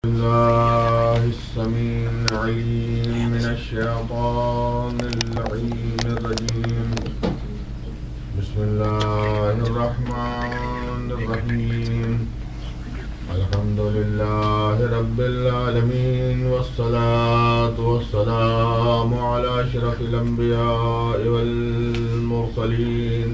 الله السميع العليم من الشيطان اللعين الرجيم. بسم الله الرحمن الرحيم. الحمد لله رب العالمين، والصلاة والسلام على أشرف الأنبياء والمرسلين،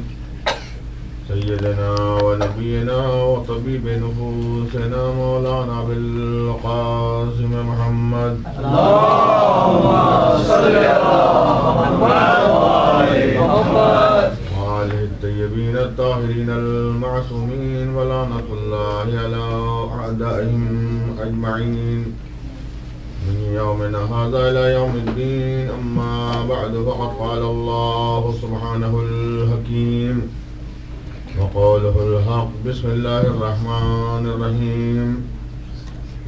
سيدنا ونبينا وطبيب نفوسنا مولانا بالقاسم محمد. اللهم صل على محمد وآله الطيبين الطاهرين المعصومين، ولعنة الله على أعدائهم أجمعين من يومنا هذا إلى يوم الدين. أما بعد، فقد قال الله سبحانه الحكيم وقوله الحق. بسم الله الرحمن الرحيم.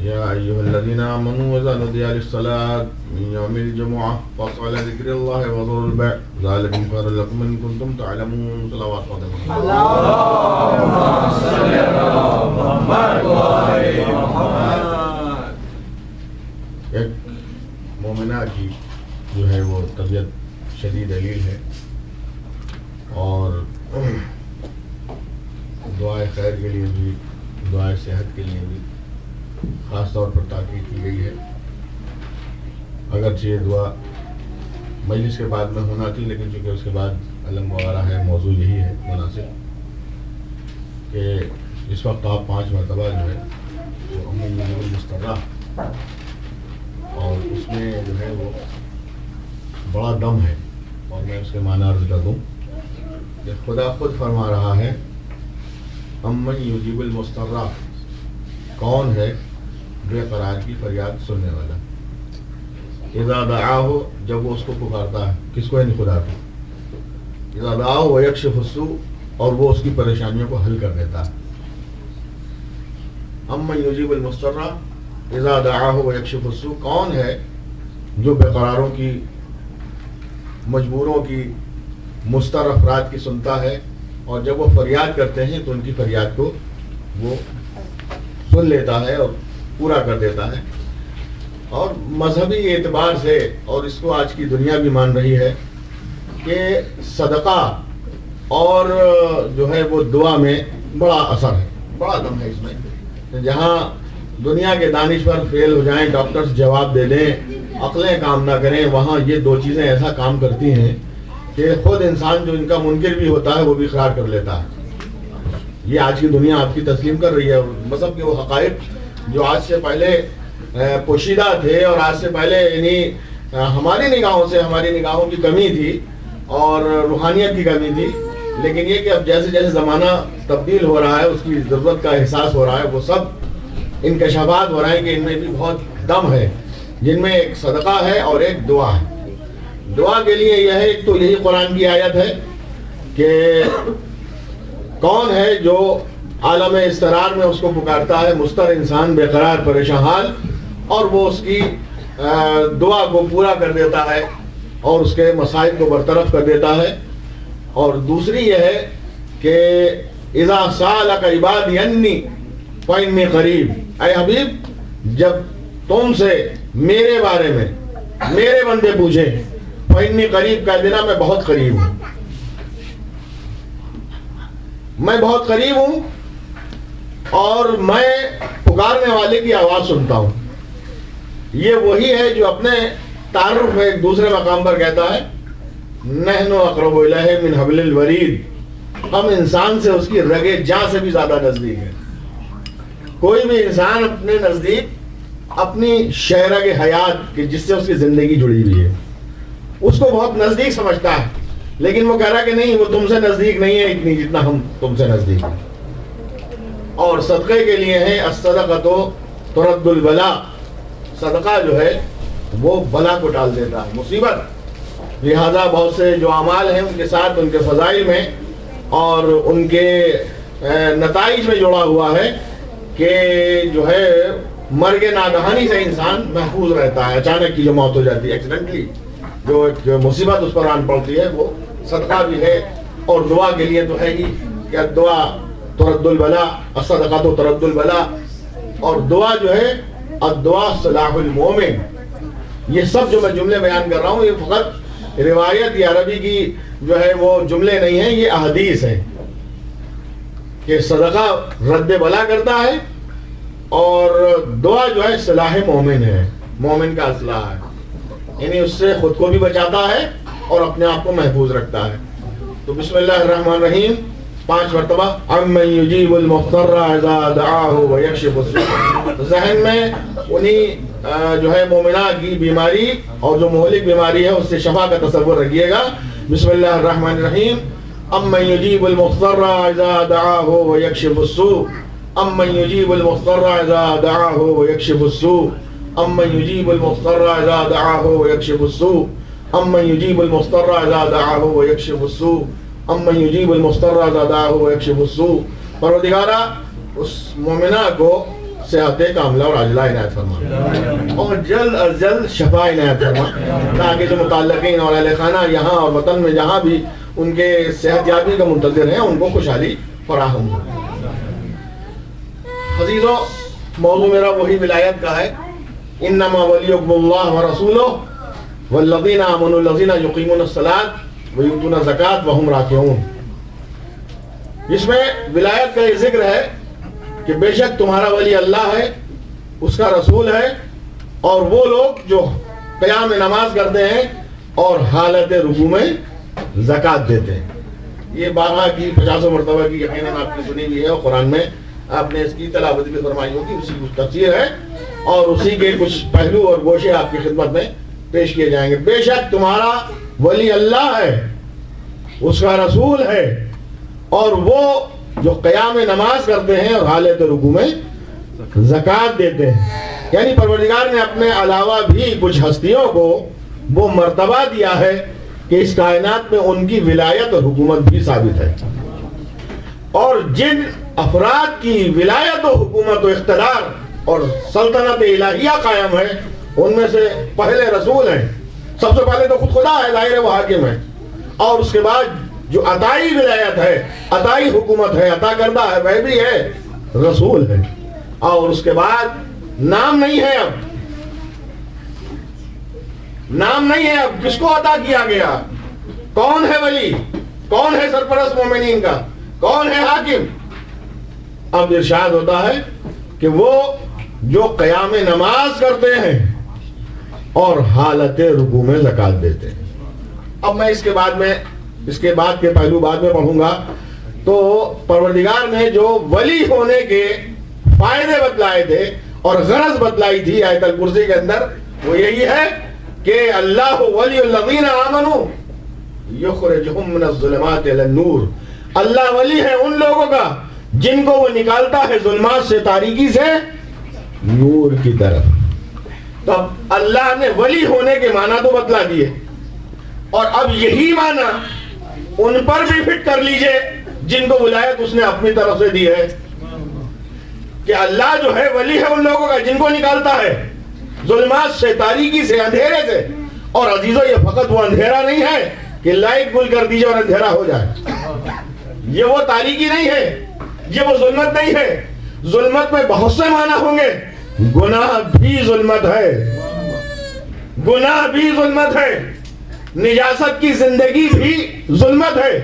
يا أيها الذين آمنوا إذا نودي للصلاة من يوم الجمعة فاسعوا إلى ذكر الله وذروا البيع ذلكم خير لكم إن كنتم تعلمون. صلوات اللهم صل على محمد وآل محمد. ایک مومنہ کی جو ہے وہ طبیعت شدید علیل ہے، اور دعائے خیر کے لیے بھی، دعائے صحت کے لیے بھی خاص طور پر تاکید کی گئی ہے. اگرچہ یہ دعا مجلس کے بعد میں ہونا تھی، لیکن چونکہ اس کے بعد علم وغیرہ ہے، موضوع یہی ہے مناسب کہ اس وقت آپ 5 مرتبہ جو ہے وہ مسترہ، اور اس میں جو ہے وہ بڑا دم ہے، اور میں اس کے معنی عرض کر دوں کہ خدا خود فرما رہا ہے امن یجیب المسترہ، کون ہے بے قرار کی فریاد سننے والا. اذا دعاہ، جب وہ اس کو پکارتا ہے، کس کو؟ یعنی خدا کو. اذا دعاہ ویکشف السوء، اور وہ اس کی پریشانیوں کو حل کر دیتا ہے. امن یجیب المسترہ اذا دعاہ ویکشف السوء، کون ہے جو بے قراروں کی، مجبوروں کی، مضطر افراد کی سنتا ہے، اور جب وہ فریاد کرتے ہیں تو ان کی فریاد کو وہ سن لیتا ہے اور پورا کر دیتا ہے. اور مذہبی اعتبار سے، اور اس کو آج کی دنیا بھی مان رہی ہے، کہ صدقہ اور جو ہے وہ دعا میں بڑا اثر ہے، بڑا دم ہے اس میں. جہاں دنیا کے دانشور فیل ہو جائیں، ڈاکٹرز جواب دے دیں، عقلیں کام نہ کریں، وہاں یہ دو چیزیں ایسا کام کرتی ہیں کہ خود انسان جو ان کا منکر بھی ہوتا ہے وہ بھی اقرار کر لیتا ہے. یہ آج کی دنیا آپ کی تسلیم کر رہی ہے. مذہب کے وہ حقائق جو آج سے پہلے پوشیدہ تھے، اور آج سے پہلے یعنی ہماری نگاہوں سے، ہماری نگاہوں کی کمی تھی اور روحانیت کی کمی تھی، لیکن یہ کہ اب جیسے جیسے زمانہ تبدیل ہو رہا ہے، اس کی ضرورت کا احساس ہو رہا ہے، وہ سب انکشافات ہو رہے ہیں کہ ان میں بھی بہت دم ہے، جن میں ایک صدقہ ہے اور ایک دعا ہے. دعا کے لیے یہ ہے، ایک تو یہی قرآن کی آیت ہے کہ کون ہے جو عالم اضطرار میں اس کو پکارتا ہے، مضطر انسان، بے قرار، پریشان حال، اور وہ اس کی دعا کو پورا کر دیتا ہے اور اس کے مسائل کو برطرف کر دیتا ہے. اور دوسری یہ ہے کہ اذا سالک عبادی انی فانی قریب، اے حبیب جب تم سے میرے بارے میں میرے بندے پوچھیں، فانی قریب، کہہ دینا میں بہت قریب ہوں، میں بہت قریب ہوں، اور میں پکارنے والے کی آواز سنتا ہوں. یہ وہی ہے جو اپنے تعارف میں ایک دوسرے مقام پر کہتا ہے نحن اقرب الیہ من حبل الورید، ہم انسان سے اس کی رگے جاں سے بھی زیادہ نزدیک ہیں. کوئی بھی انسان اپنے نزدیک اپنی شہرگ حیات کی، جس سے اس کی زندگی جڑی ہوئی ہے، اس کو بہت نزدیک سمجھتا ہے، لیکن وہ کہہ رہا ہے کہ نہیں، وہ تم سے نزدیک نہیں ہے اتنی جتنا ہم تم سے نزدیک ہیں. اور صدقے کے لیے ہیں الصدقۃ ترد البلاء، صدقہ جو ہے وہ بلا کو ٹال دیتا ہے، مصیبت. لہذا بہت سے جو اعمال ہیں ان کے ساتھ، ان کے فضائل میں اور ان کے نتائج میں جڑا ہوا ہے کہ جو ہے مرگ ناگہانی سے انسان محفوظ رہتا ہے. اچانک کی جو موت ہو جاتی ہے، ایکسیڈنٹلی جو ایک مصیبت اس پر آن پڑتی ہے، وہ صدقہ بھی ہے. اور دعا کے لیے تو ہے ہی کہ دعا ترد البلا، الصدقہ تو ترد البلا. اور دعا جو ہے الدعاء صلاح المومن. یہ سب جو میں جملے بیان کر رہا ہوں یہ فقط روایت یا عربی کی جو ہے وہ جملے نہیں ہیں، یہ احادیث ہیں کہ صدقہ رد بلا کرتا ہے اور دعا جو ہے صلاح مومن ہے، مومن کا اصلاح ہے، یعنی اس سے خود کو بھی بچاتا ہے اور اپنے آپ کو محفوظ رکھتا ہے. تو بسم اللہ الرحمن الرحیم 5 مرتبہ. امن یجیب المضطر اذا دعاہ ویکشف السوء. ذہن میں انہی جو ہے مومنہ کی بیماری اور جو مہلک بیماری ہے اس سے شفا کا تصور رکھیے گا. بسم اللہ الرحمن الرحیم. امن یجیب المضطر اذا دعاہ ویکشف السوء. امن یجیب المضطر اذا دعاہ ویکشف السوء. امن یجیب المضطر اذا دعاہ ویکشف السوء. امن یجیب المضطر اذا دعاہ ویکشف السوء. امن یجیب المضطر اذا دعاہ ویکشف السوء. پروردگارا اس مومنہ کو صحت کاملہ اور عاجلہ عنایت فرما اور جلد از جلد شفا عنایت فرما، تاکہ جو متعلقین اور اہل خانہ یہاں اور وطن میں جہاں بھی ان کے صحت یابی کا منتظر ہیں ان کو خوشحالی فراہم ہو. عزیزو، موضوع میرا وہی ولایت کا ہے. انما ولیکم اللہ ورسولہ والذین آمنوا الذین یقیمون الصلاۃ ویؤتون الزکاۃ وہم راکعون. اس میں ولایت کا یہ ذکر ہے کہ بے شک تمہارا ولی اللہ ہے، اس کا رسول ہے، اور وہ لوگ جو قیام نماز کرتے ہیں اور حالت رکوع میں زکوٰۃ دیتے ہیں. یہ 12 کی 50 مرتبہ کی یقیناً آپ نے سنی بھی ہے اور قرآن میں آپ نے اس کی تلاوت بھی فرمائی ہوگی. اسی کی تفسیر ہے اور اسی کے کچھ پہلو اور گوشے آپ کی خدمت میں پیش کیے جائیں گے. بے شک تمہارا ولی اللہ ہے، اس کا رسول ہے، اور وہ جو قیام نماز کرتے ہیں اور حالت رکوع میں زکوٰۃ دیتے ہیں. یعنی پروردگار نے اپنے علاوہ بھی کچھ ہستیوں کو وہ مرتبہ دیا ہے کہ اس کائنات میں ان کی ولایت اور حکومت بھی ثابت ہے. اور جن افراد کی ولایت و حکومت و اقتدار اور سلطنت الہیہ قائم ہے ان میں سے پہلے رسول ہیں. سب سے پہلے تو خود خدا ہے، ظاہر ہے وہ حاکم ہے، اور اس کے بعد جو عطائی ولایت ہے، عطائی حکومت ہے، عطا کردہ ہے، وہ بھی ہے رسول ہے. اور اس کے بعد نام نہیں ہے، اب نام نہیں ہے. اب کس کو عطا کیا گیا؟ کون ہے ولی؟ کون ہے سرپرست مومنین کا؟ کون ہے حاکم؟ اب ارشاد ہوتا ہے کہ وہ جو قیام نماز کرتے ہیں اور حالت رکوع میں زکوٰۃ دیتے ہیں. اب میں اس کے بعد کے پہلو بعد میں پڑھوں گا. تو پروردگار نے جو ولی ہونے کے فائدے بتلائے تھے اور غرض بتلائی تھی آیت الکرسی کے اندر، وہ یہی ہے کہ اللہ ولی الذین آمنوا یخرجہم من الظلمات الی النور. اللہ ولی ہے ان لوگوں کا جن کو وہ نکالتا ہے ظلمات سے، تاریکی سے نور کی طرف. تو اب اللہ نے ولی ہونے کے معنی تو بتلا دیے، اور اب یہی معنی ان پر بھی فٹ کر لیجئے جن کو ولایت اس نے اپنی طرف سے دی ہے کہ اللہ جو ہے ولی ہے ان لوگوں کا جن کو نکالتا ہے ظلمات سے، تاریکی سے، اندھیرے سے. اور عزیزو، یہ فقط وہ اندھیرا نہیں ہے کہ لائٹ گل کر دیجئے اور اندھیرا ہو جائے. یہ وہ تاریکی نہیں ہے، یہ وہ ظلمت نہیں ہے. ظلمت میں بہت سے معنی ہوں گے. گناہ بھی ظلمت ہے، گناہ بھی ظلمت ہے. نجاست کی زندگی بھی ظلمت ہے،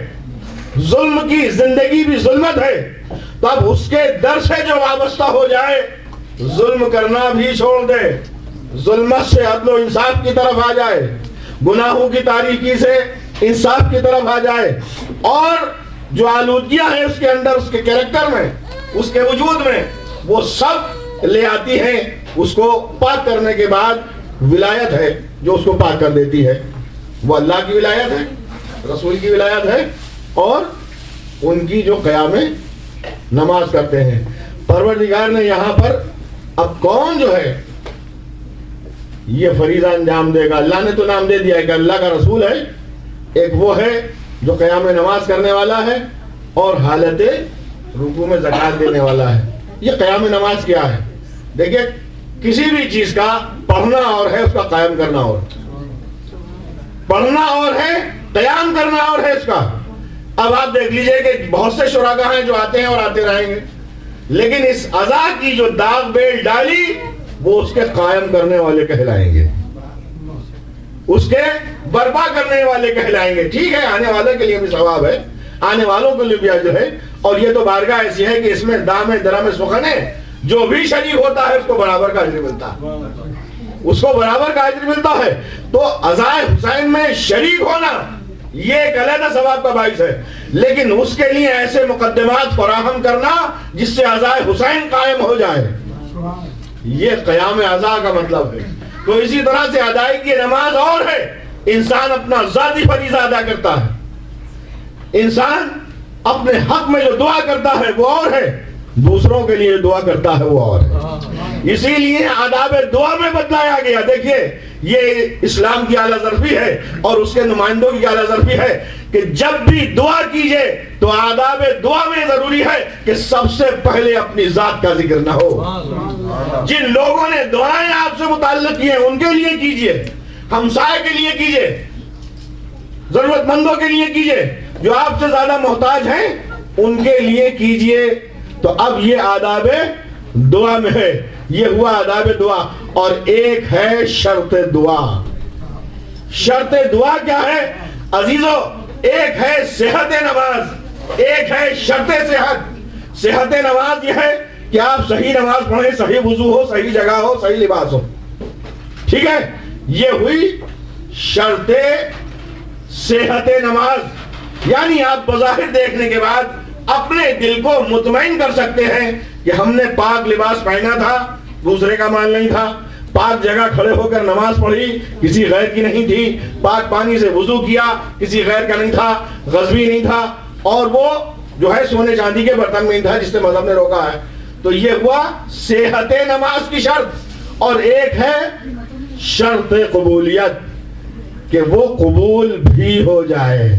ظلم کی زندگی بھی ظلمت ہے. تو اب اس کے در سے جو وابستہ ہو جائے، ظلم کرنا بھی چھوڑ دے، ظلمت سے عدل و انصاف کی طرف آ جائے، گناہوں کی تاریکی سے انصاف کی طرف آ جائے، اور جو آلودگیاں ہیں اس کے اندر، اس کے کیریکٹر میں، اس کے وجود میں، وہ سب لے آتی ہیں. اس کو پاک کرنے کے بعد ولایت ہے جو اس کو پاک کر دیتی ہے. وہ اللہ کی ولایت ہے، رسول کی ولایت ہے، اور ان کی جو قیام نماز کرتے ہیں. پروردگار نے یہاں پر اب کون جو ہے یہ فریضہ انجام دے گا؟ اللہ نے تو نام دے دیا ہے کہ اللہ کا رسول ہے. ایک وہ ہے جو قیام نماز کرنے والا ہے اور حالت رکوع میں زکوٰۃ دینے والا ہے. یہ قیام نماز کیا ہے؟ دیکھیں، کسی بھی چیز کا پڑھنا اور ہے، اس کا قائم کرنا اور. پڑھنا اور ہے، قیام کرنا اور ہے اس کا. اب آپ دیکھ لیجئے کہ بہت سے شرکاء ہیں جو آتے ہیں اور آتے رہیں گے، لیکن اس عزا کی جو داغ بیل ڈالی وہ اس کے قائم کرنے والے کہلائیں گے، اس کے برپا کرنے والے کہلائیں گے. ٹھیک ہے، آنے والے کے لیے بھی ثواب ہے، آنے والوں کے لیے بھی اجر ہے. اور یہ تو بارگاہ ایسی ہے کہ اس میں دام درم سخن ہے، جو بھی شریک ہوتا ہے اس کو برابر کا اجر ملتا ہے، اس کو برابر کا اجر ملتا ہے. تو عزائے حسین میں شریک ہونا یہ ایک علیحدہ ثواب کا باعث ہے، لیکن اس کے لیے ایسے مقدمات فراہم کرنا جس سے عزائے حسین قائم ہو جائے، یہ قیام عزا کا مطلب ہے. تو اسی طرح سے ادائیگی نماز اور ہے، انسان اپنا ذاتی فریضہ ادا کرتا ہے، انسان اپنے حق میں جو دعا کرتا ہے وہ اور ہے، دوسروں کے لیے دعا کرتا ہے وہ اور ہے. اسی لیے آداب دعا میں بتلایا گیا. دیکھیے یہ اسلام کی اعلیٰ ظرفی ہے اور اس کے نمائندوں کی اعلیٰ ظرفی ہے کہ جب بھی دعا کیجئے تو آداب دعا میں ضروری ہے کہ سب سے پہلے اپنی ذات کا ذکر نہ ہو. جن لوگوں نے دعائیں آپ سے متعلق کی ہیں ان کے لیے کیجئے، ہمسائے کے لیے کیجئے، ضرورت مندوں کے لیے کیجئے، جو آپ سے زیادہ محتاج ہیں ان کے لیے کیجئے. تو اب یہ آداب دعا میں ہے، یہ ہوا آداب دعا. اور ایک ہے شرط دعا. شرط دعا کیا ہے عزیزو؟ ایک ہے صحت نماز، ایک ہے شرط صحت. صحت نماز یہ ہے کہ آپ صحیح نماز پڑھیں، صحیح وضو ہو، صحیح جگہ ہو، صحیح لباس ہو. ٹھیک ہے، یہ ہوئی شرط صحت نماز. یعنی آپ بظاہر دیکھنے کے بعد اپنے دل کو مطمئن کر سکتے ہیں کہ ہم نے پاک لباس پہنا تھا، دوسرے کا مال نہیں تھا، پاک جگہ کھڑے ہو کر نماز پڑھی، کسی غیر کی نہیں تھی، پاک پانی سے وضو کیا، کسی غیر کا نہیں تھا، غصبی نہیں تھا، اور وہ جو ہے سونے چاندی کے برتن میں نہیں تھا جس سے مذہب نے روکا ہے. تو یہ ہوا صحت نماز کی شرط. اور ایک ہے شرط قبولیت، کہ وہ قبول بھی ہو جائے.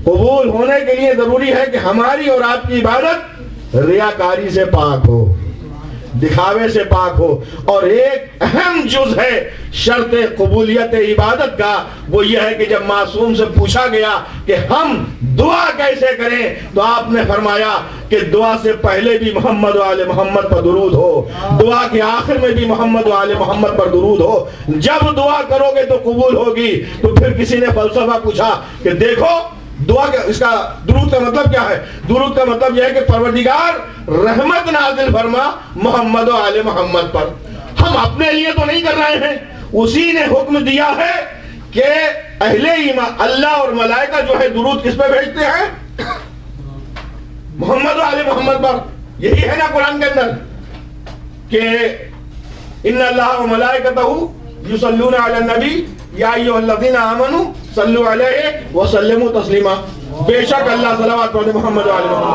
قبول ہونے کے لیے ضروری ہے کہ ہماری اور آپ کی عبادت ریاکاری سے پاک ہو، دکھاوے سے پاک ہو. اور ایک اہم جز ہے شرط قبولیت عبادت کا، وہ یہ ہے کہ جب معصوم سے پوچھا گیا کہ ہم دعا کیسے کریں تو آپ نے فرمایا کہ دعا سے پہلے بھی محمد و آل محمد پر درود ہو، دعا کے آخر میں بھی محمد و آل محمد پر درود ہو. جب دعا کرو گے تو قبول ہوگی. تو پھر کسی نے فلسفہ پوچھا کہ دیکھو دعا کا اس کا درود کا مطلب کیا ہے؟ درود کا مطلب یہ ہے کہ پروردگار رحمت نازل فرما محمد و آل محمد پر. ہم اپنے لیے تو نہیں کر رہے ہیں، اسی نے حکم دیا ہے کہ اہل ایمان اللہ اور ملائکہ جو ہے درود کس پہ بھیجتے ہیں؟ محمد و آل محمد پر. یہی ہے نا قرآن کے اندر کہ ان اللہ و ملائکتہ یصلون علی النبی یا ایھا الذین آمنوا صلوا علیہ وسلموا تسلیما. بے شک اللہ صلوات پڑھے محمد و آل محمد.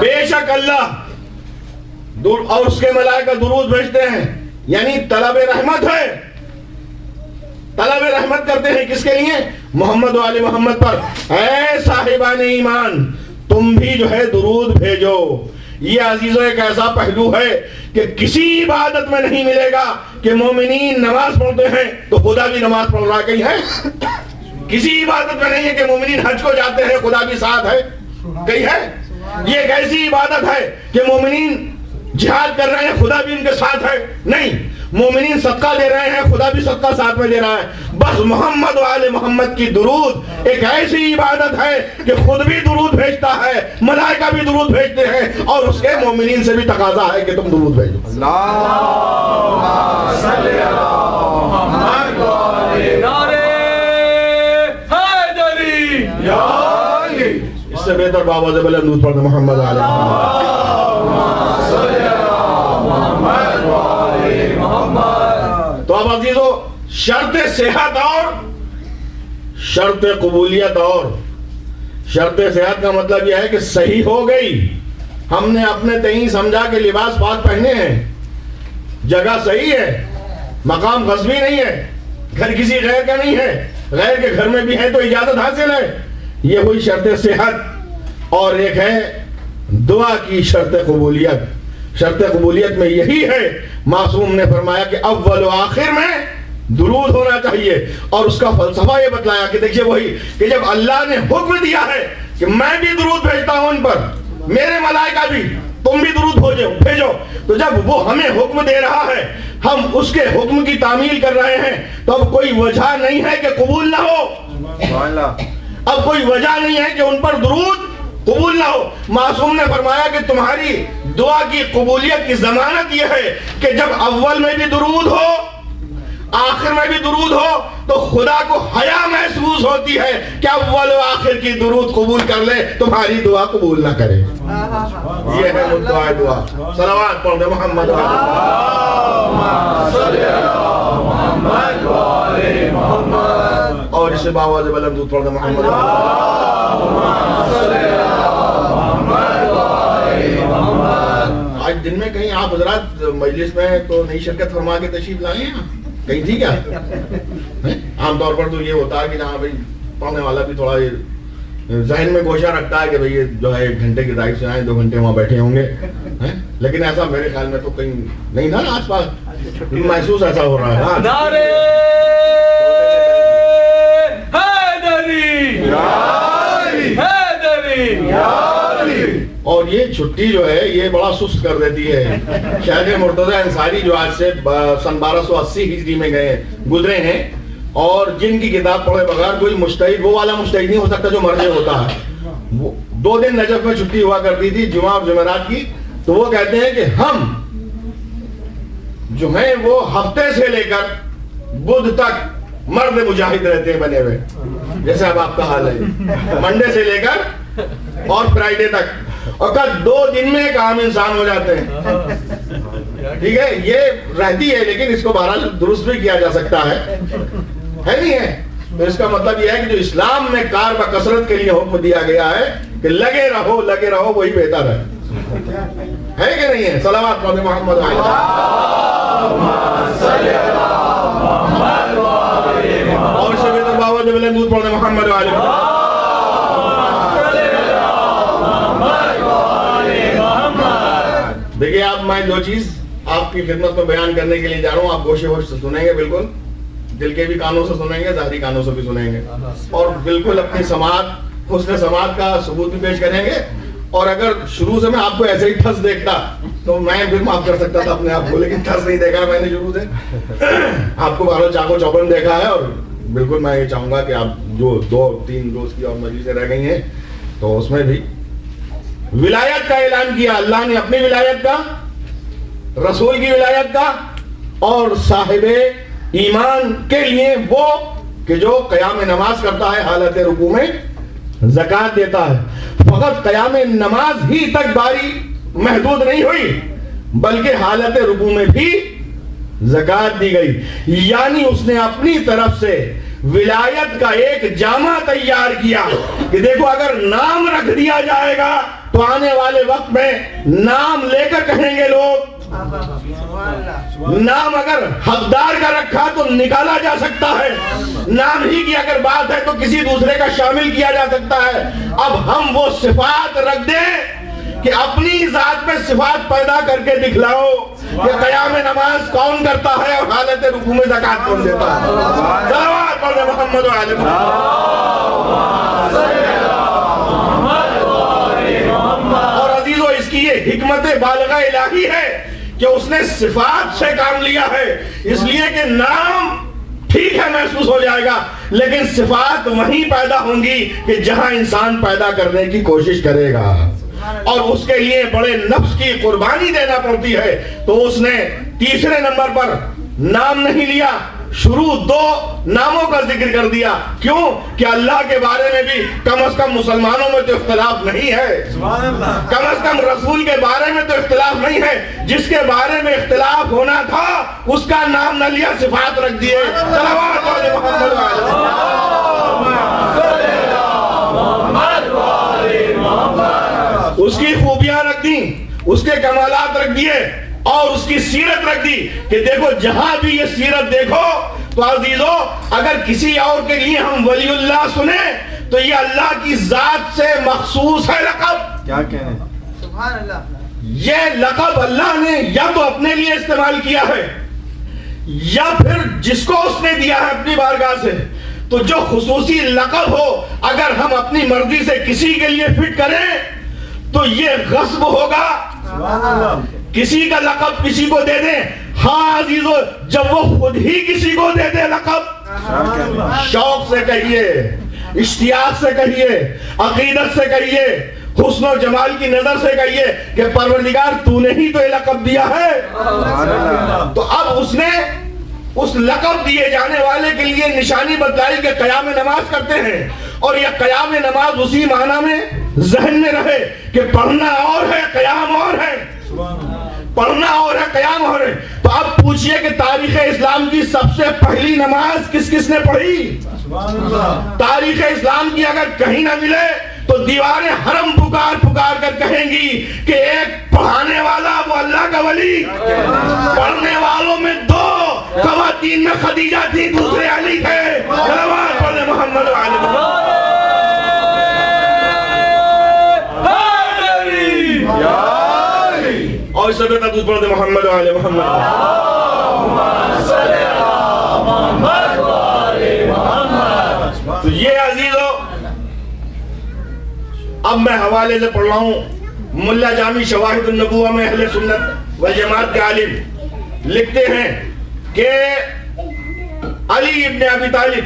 بے شک اللہ اور اس کے ملائکہ درود بھیجتے ہیں، یعنی طلب رحمت ہے. طلب رحمت کرتے ہیں کس کے لیے؟ محمد و آل محمد پر. اے صاحبان ایمان تم بھی جو ہے درود بھیجو. یہ عزیزوں ایک ایسا پہلو ہے کہ کسی عبادت میں نہیں ملے گا کہ مومنین نماز پڑھتے ہیں تو خدا بھی نماز پڑھ رہا. کہیں ہے؟ کسی عبادت میں نہیں ہے کہ مومنین حج کو جاتے ہیں خدا بھی ساتھ ہے. کہیں ہے؟ یہ ایک ایسی عبادت ہے کہ مومنین جہاد کر رہے ہیں خدا بھی ان کے ساتھ ہے. نہیں، مومنین صدقہ دے رہے ہیں خدا بھی صدقہ ساتھ میں دے رہا ہے. بس محمد و آل محمد کی درود ایک ایسی عبادت ہے کہ خود بھی درود بھیجتا ہے، ملائکہ بھی درود بھیجتے ہیں، اور اس کے مومنین سے بھی تقاضا ہے کہ تم درود بھیجو. اللہم صلی علی محمد و آل نعرہ حیدری یا علی. اس سے بہتر بابا سے بلند درود پڑھتے محمد و آل محمد. تو اب عزیزو شرط صحت اور شرط قبولیت. اور شرط صحت کا مطلب یہ ہے کہ صحیح ہو گئی، ہم نے اپنے تئیں سمجھا کہ لباس پاک پہنے ہیں، جگہ صحیح ہے، مقام غصبی نہیں ہے، گھر کسی غیر کا نہیں ہے، غیر کے گھر میں بھی ہے تو اجازت حاصل ہے. یہ ہوئی شرط صحت. اور ایک ہے دعا کی شرط قبولیت. شرط قبولیت میں یہی ہے، معصوم نے فرمایا کہ اول و آخر میں درود ہونا چاہیے. اور اس کا فلسفہ یہ بتلایا کہ دیکھیے وہی کہ جب اللہ نے حکم دیا ہے کہ میں بھی درود بھیجتا ہوں ان پر، میرے ملائکہ بھی، تم بھی درود بھیجو. تو جب وہ ہمیں حکم دے رہا ہے, ہم اس کے حکم کی تعمیل کر رہے ہیں, تو اب کوئی وجہ نہیں ہے کہ قبول نہ ہو. اب کوئی وجہ نہیں ہے کہ ان پر درود قبول نہ ہو. معصوم نے فرمایا کہ تمہاری دعا کی قبولیت کی ضمانت یہ ہے کہ جب اول میں بھی درود ہو, آخر میں بھی درود ہو, تو خدا کو حیا محسوس ہوتی ہے کہ اول و آخر کی درود قبول کر لے, تمہاری دعا قبول نہ کرے. یہ ہے مدعا دعا. صلوات پڑھ دے محمد اور اسے باواز بلند درود پڑھ دے محمد. آج دن میں کہیں آپ حضرات مجلس میں تو نئی شرکت فرما کے تشریف لائے ہیں, کہیں تھی کیا؟ عام طور پر تو یہ ہوتا ہے کہ جہاں بھائی پڑھنے والا بھی تھوڑا ذہن میں گوشہ رکھتا ہے کہ بھئی یہ جو ہے 1 گھنٹے کی ڈرائیو سے آئیں 2 گھنٹے وہاں بیٹھے ہوں گے, لیکن ایسا میرے خیال میں تو کہیں نہیں تھا آس پاس, محسوس ایسا ہو رہا ہے. نعرے حیدری حیدری. اور یہ چھٹی جو ہے یہ بڑا سست کر دیتی ہے. شیخ مرتضی انصاری جو آج سے سن 1280 ہجری میں گزرے ہیں, اور جن کی کتاب پڑھے بغیر کوئی مجتہد وہ والا مجتہد نہیں ہو سکتا جو مرجع ہوتا ہے. 2 دن نجف میں چھٹی ہوا کرتی تھی, جمعہ اور جمعرات کی. تو وہ کہتے ہیں کہ ہم جو ہیں وہ ہفتے سے لے کر بدھ تک مرد مجاہد رہتے ہیں بنے ہوئے, جیسے اب آپ کا حال ہے, منڈے سے لے کر اور فرائیڈے تک, اور کل 2 دن میں ایک عام انسان ہو جاتے ہیں. ٹھیک ہے, یہ رہتی ہے, لیکن اس کو بہرحال درست بھی کیا جا سکتا ہے نہیں ہے. تو اس کا مطلب یہ ہے کہ جو اسلام میں کار بکثرت کے لیے حکم دیا گیا ہے کہ لگے رہو وہی بہتر ہے کہ نہیں ہے. صلوات پڑھ محمد اور سے بہتر باوا جب لیں دودھ پڑھنے محمد والے. دیکھیے آپ, میں جو چیز آپ کی خدمت میں بیان کرنے کے لیے جا رہا ہوں, آپ گوشے ہوش سے سنیں گے, بالکل دل کے بھی کانوں سے سنیں گے, ظاہری کانوں سے بھی سنیں گے, اور بالکل اپنی سماعت, حسن سماعت کا ثبوت بھی پیش کریں گے. اور اگر شروع سے میں آپ کو ایسے ہی ٹھس دیکھتا تو میں پھر معاف کر سکتا تھا اپنے آپ کو, لیکن ٹھس نہیں دیکھا میں نے شروع سے. آپ کو بارہ چاقو چوبند دیکھا ہے, اور بالکل میں یہ چاہوں گا کہ آپ جو 2-3 روز کی اور مجلسیں رہ گئی ہیں تو اس میں بھی ولایت کا اعلان کیا. اللہ نے اپنی ولایت کا, رسول کی ولایت کا, اور صاحب ایمان کے لیے وہ کہ جو قیام نماز کرتا ہے حالت رکوع میں زکوٰۃ دیتا ہے. فقط قیام نماز ہی تک باری محدود نہیں ہوئی, بلکہ حالت رکوع میں بھی زکوٰۃ دی گئی. یعنی اس نے اپنی طرف سے ولایت کا ایک جامع تیار کیا کہ دیکھو اگر نام رکھ دیا جائے گا تو آنے والے وقت میں نام لے کر کہیں گے لوگ, نام اگر حقدار کا رکھا تو نکالا جا سکتا ہے, نام ہی کی اگر بات ہے تو کسی دوسرے کا شامل کیا جا سکتا ہے. اب ہم وہ صفات رکھ دیں کہ اپنی ذات میں صفات پیدا کر کے دکھلاؤ کہ قیام نماز کون کرتا ہے اور حالت رکوع میں زکوٰۃ کون دیتا ہے. صلوات پڑھ محمد و آل محمد. اور عزیزو, اس کی یہ حکمت بالغہ الہی ہے کہ اس نے صفات سے کام لیا ہے, اس لیے کہ نام ٹھیک ہے محسوس ہو جائے گا, لیکن صفات وہیں پیدا ہوں گی کہ جہاں انسان پیدا کرنے کی کوشش کرے گا, اور اس کے لیے بڑے نفس کی قربانی دینا پڑتی ہے. تو اس نے تیسرے نمبر پر نام نہیں لیا, شروع 2 ناموں کا ذکر کر دیا. کیوں کہ اللہ کے بارے میں بھی کم از کم مسلمانوں میں تو اختلاف نہیں ہے, کم از کم رسول کے بارے میں تو اختلاف نہیں ہے. جس کے بارے میں اختلاف ہونا تھا اس کا نام نہ لیا, صفات رکھ دیے. صلوات علی محمد اس کی خوبیاں رکھ دی, اس کے کمالات رکھ دیے, اور اس کی سیرت رکھ دی کہ دیکھو جہاں بھی یہ سیرت دیکھو تو عزیزو, اگر کسی اور کے لیے ہم ولی اللہ سنیں تو یہ اللہ کی ذات سے مخصوص ہے لقب. کیا کہنے, سبحان اللہ. یہ لقب اللہ نے یا تو اپنے لیے استعمال کیا ہے یا پھر جس کو اس نے دیا ہے اپنی بارگاہ سے. تو جو خصوصی لقب ہو اگر ہم اپنی مرضی سے کسی کے لیے فٹ کریں تو یہ غصب ہوگا کسی کا لقب کسی کو دے دیں، ہاں عزیزو، جب وہ خود ہی کسی کو دے دے لقب، شوق سے کہیے، اشتیاق سے کہیے، عقیدت سے کہیے، حسن و جمال کی نظر سے کہیے کہ پروردگار تو نے ہی تو یہ لقب دیا ہے۔ تو اب اس نے اس لقب دیے جانے والے کے لیے نشانی بتلائی کہ قیام نماز کرتے ہیں، اور یہ قیام نماز اسی معنی میں ذہن میں رہے کہ پڑھنا اور ہے، قیام اور ہے، پڑھنا اور ہے، قیام اور ہے۔ تو اب پوچھئے کہ تاریخ اسلام کی سب سے پہلی نماز کس کس نے پڑھی؟ تاریخ اسلام کی اگر کہیں نہ ملے تو دیواریں حرم پکار پکار کر کہیں گی کہ ایک پڑھانے والا وہ اللہ کا ولی، پڑھنے والوں میں دو خواتین میں خدیجہ تھی، دوسرے علی تھے۔ صلوات پڑھنے محمد و آل محمد۔ اور سب تدود پڑھتے محمد و آل محمد۔ تو یہ عزیزو، اب میں حوالے سے پڑھ رہا ہوں، ملا جامی شواہد النبوہ میں اہل سنت والجماعت کے عالم لکھتے ہیں کہ علی ابن ابی طالب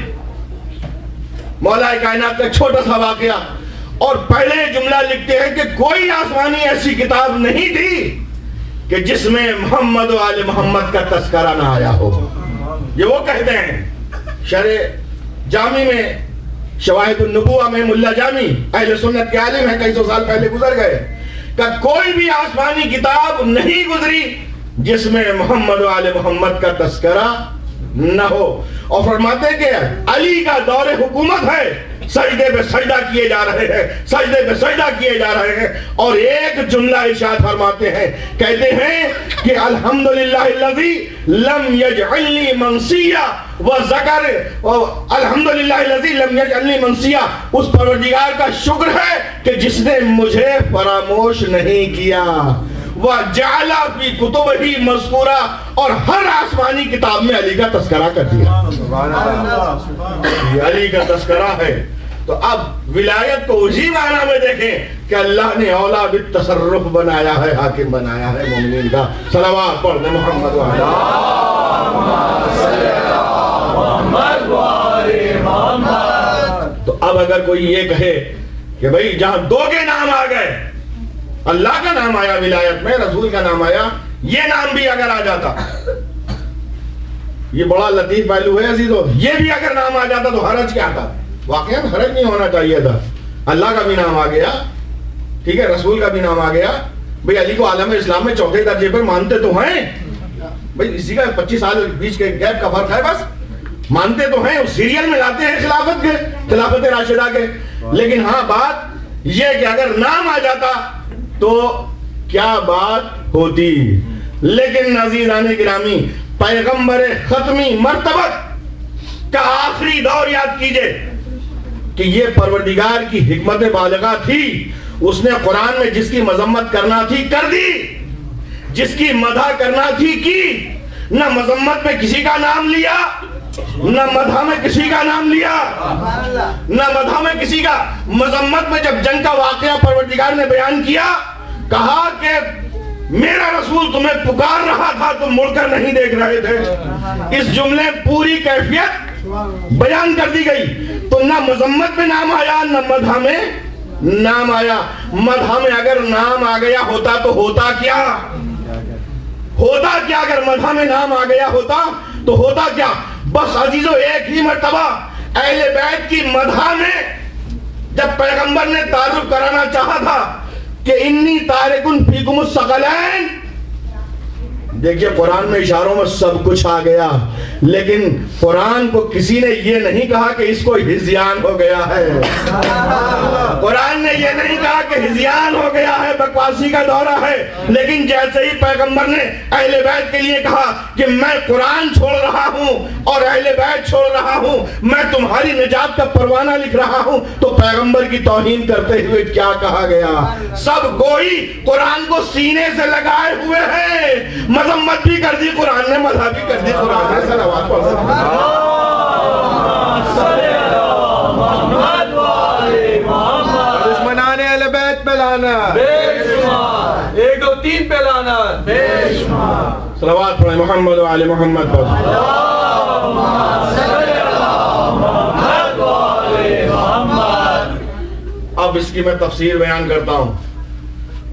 مولا کائنات کا چھوٹا سا واقعہ، اور پہلے جملہ لکھتے ہیں کہ کوئی آسمانی ایسی کتاب نہیں تھی کہ جس میں محمد و آل محمد کا تذکرہ نہ آیا ہو۔ یہ وہ کہتے ہیں، شرح جامی میں شواہد النبوہ میں ملا جامی اہل سنت کے عالم ہیں، کئی سو سال پہلے گزر گئے، کہ کوئی بھی آسمانی کتاب نہیں گزری جس میں محمد و آل محمد کا تذکرہ نہ ہو۔ اور فرماتے کہ علی کا دور حکومت ہے، سجدے پہ سجدہ کیے جا رہے ہیں، سجدے پہ سجدہ کیے جا رہے ہیں، اور ایک جملہ ارشاد فرماتے ہیں، کہتے ہیں کہ الحمدللہ الذی لم یجعلنی منسیہ وذکر، الحمدللہ الذی لم یجعلنی منسیہ، اس پروردگار کا شکر ہے کہ جس نے مجھے فراموش نہیں کیا، وَجَعَلَ فِي كُتُبِهِ مَذْكُورًا، اور ہر آسمانی کتاب میں علی کا تذکرہ کر دیا۔ یہ علی کا تذکرہ ہے۔ تو اب ولایت کو اسی معنی میں دیکھیں کہ اللہ نے اولا بالتصرف بنایا ہے، حاکم بنایا ہے مومنین کا۔ صلوات پڑھنے محمد و تو اب اگر کوئی یہ کہے کہ بھئی جہاں دو کے نام آ گئے، اللہ کا نام آیا ولایت میں، رسول کا نام آیا، یہ نام بھی اگر آ جاتا، یہ بڑا لطیف پہلو ہے عزیزو، یہ بھی اگر نام آ جاتا تو حرج کیا تھا؟ واقعاً حرج نہیں ہونا چاہیے تھا۔ اللہ کا بھی نام آ گیا، ٹھیک ہے، رسول کا بھی نام آ گیا، بھئی علی کو عالم اسلام میں چوتھے درجے پر مانتے تو ہیں، بھئی اسی کا 25 سال بیچ کے گیپ کا فرق ہے، بس مانتے تو ہیں، سیریل میں لاتے ہیں خلافت کے، خلافت راشدہ کے، لیکن ہاں بات یہ کہ اگر نام آ جاتا تو کیا بات ہوتی۔ لیکن عزیزان گرامی، پیغمبر ختمی مرتبت کا آخری دور یاد کیجئے کہ یہ پروردگار کی حکمت بالغہ تھی، اس نے قرآن میں جس کی مذمت کرنا تھی کر دی، جس کی مدح کرنا تھی کی، نہ مذمت میں کسی کا نام لیا، نہ مدح میں کسی کا نام لیا، نہ مدح میں کسی کا۔ مذمت میں جب جنگ کا واقعہ پروردگار نے بیان کیا، کہا کہ میرا رسول تمہیں پکار رہا تھا، تم مڑ کر نہیں دیکھ رہے تھے۔ اس جملے پوری کیفیت بیان کر دی گئی۔ تو نہ مذمت میں نام آیا، نہ مدح میں نام آیا۔ مدح میں اگر نام آ گیا ہوتا تو ہوتا کیا؟ ہوتا کیا؟ اگر مدح میں نام آ گیا ہوتا تو ہوتا کیا؟ بس عزیزو، ایک ہی مرتبہ اہل بیت کی مدح میں جب پیغمبر نے تعارف کرانا چاہا تھا کہ انی تارکن فیکم الثقلین، دیکھیے قرآن میں اشاروں میں سب کچھ آ گیا، لیکن قرآن کو کسی نے یہ نہیں کہا کہ اس کو ہذیان ہو گیا ہے، قرآن نے یہ نہیں کہا کہ ہذیان ہو گیا ہے، بکواسی کا دورہ ہے، لیکن جیسے ہی پیغمبر نے اہل بیت کے لیے کہا کہ میں قرآن چھوڑ رہا ہوں اور اہل بیت چھوڑ رہا ہوں، میں تمہاری نجات کا پروانہ لکھ رہا ہوں، تو پیغمبر کی توہین کرتے ہوئے کیا کہا گیا؟ سب گوئی قرآن کو سینے سے لگائے ہوئے ہیں، مذمت بھی کر دی قرآن نے، مدح بھی کر دی قرآن نے۔ صلوات پڑھ دشمنان اہل بیت پہ لانا، 1 2 3 پہ صلوات پڑھیں محمد و آل محمد پر. اب اس کی میں تفسیر بیان کرتا ہوں.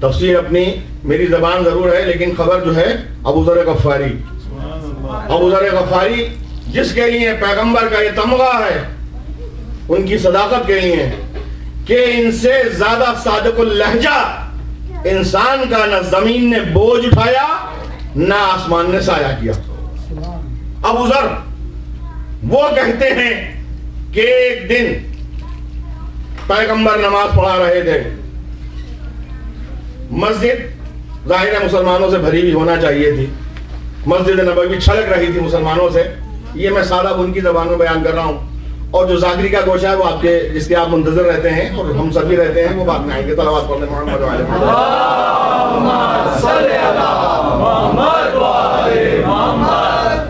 تفسیر اپنی میری زبان ضرور ہے لیکن خبر جو ہے ابو ذر غفاری. ابو ذر غفاری جس کے لیے پیغمبر کا یہ تمغہ ہے ان کی صداقت کے لیے کہ ان سے زیادہ صادق اللہجہ انسان کا نہ زمین نے بوجھ اٹھایا نہ آسمان نے سایہ کیا. ابو ذر وہ کہتے ہیں کہ ایک دن پیغمبر نماز پڑھا رہے تھے. مسجد ظاہر ہے مسلمانوں سے بھری بھی ہونا چاہیے تھی. مسجد نبوی چھلک رہی تھی مسلمانوں سے. یہ میں سادہ ان کی زبان میں بیان کر رہا ہوں اور جو ذاکری کا گوشہ ہے وہ آپ کے جس کے آپ منتظر رہتے ہیں اور ہم سب بھی رہتے ہیں وہ بعد میں آئیں گے. صلوات پڑھنے محمد وعلی محمد.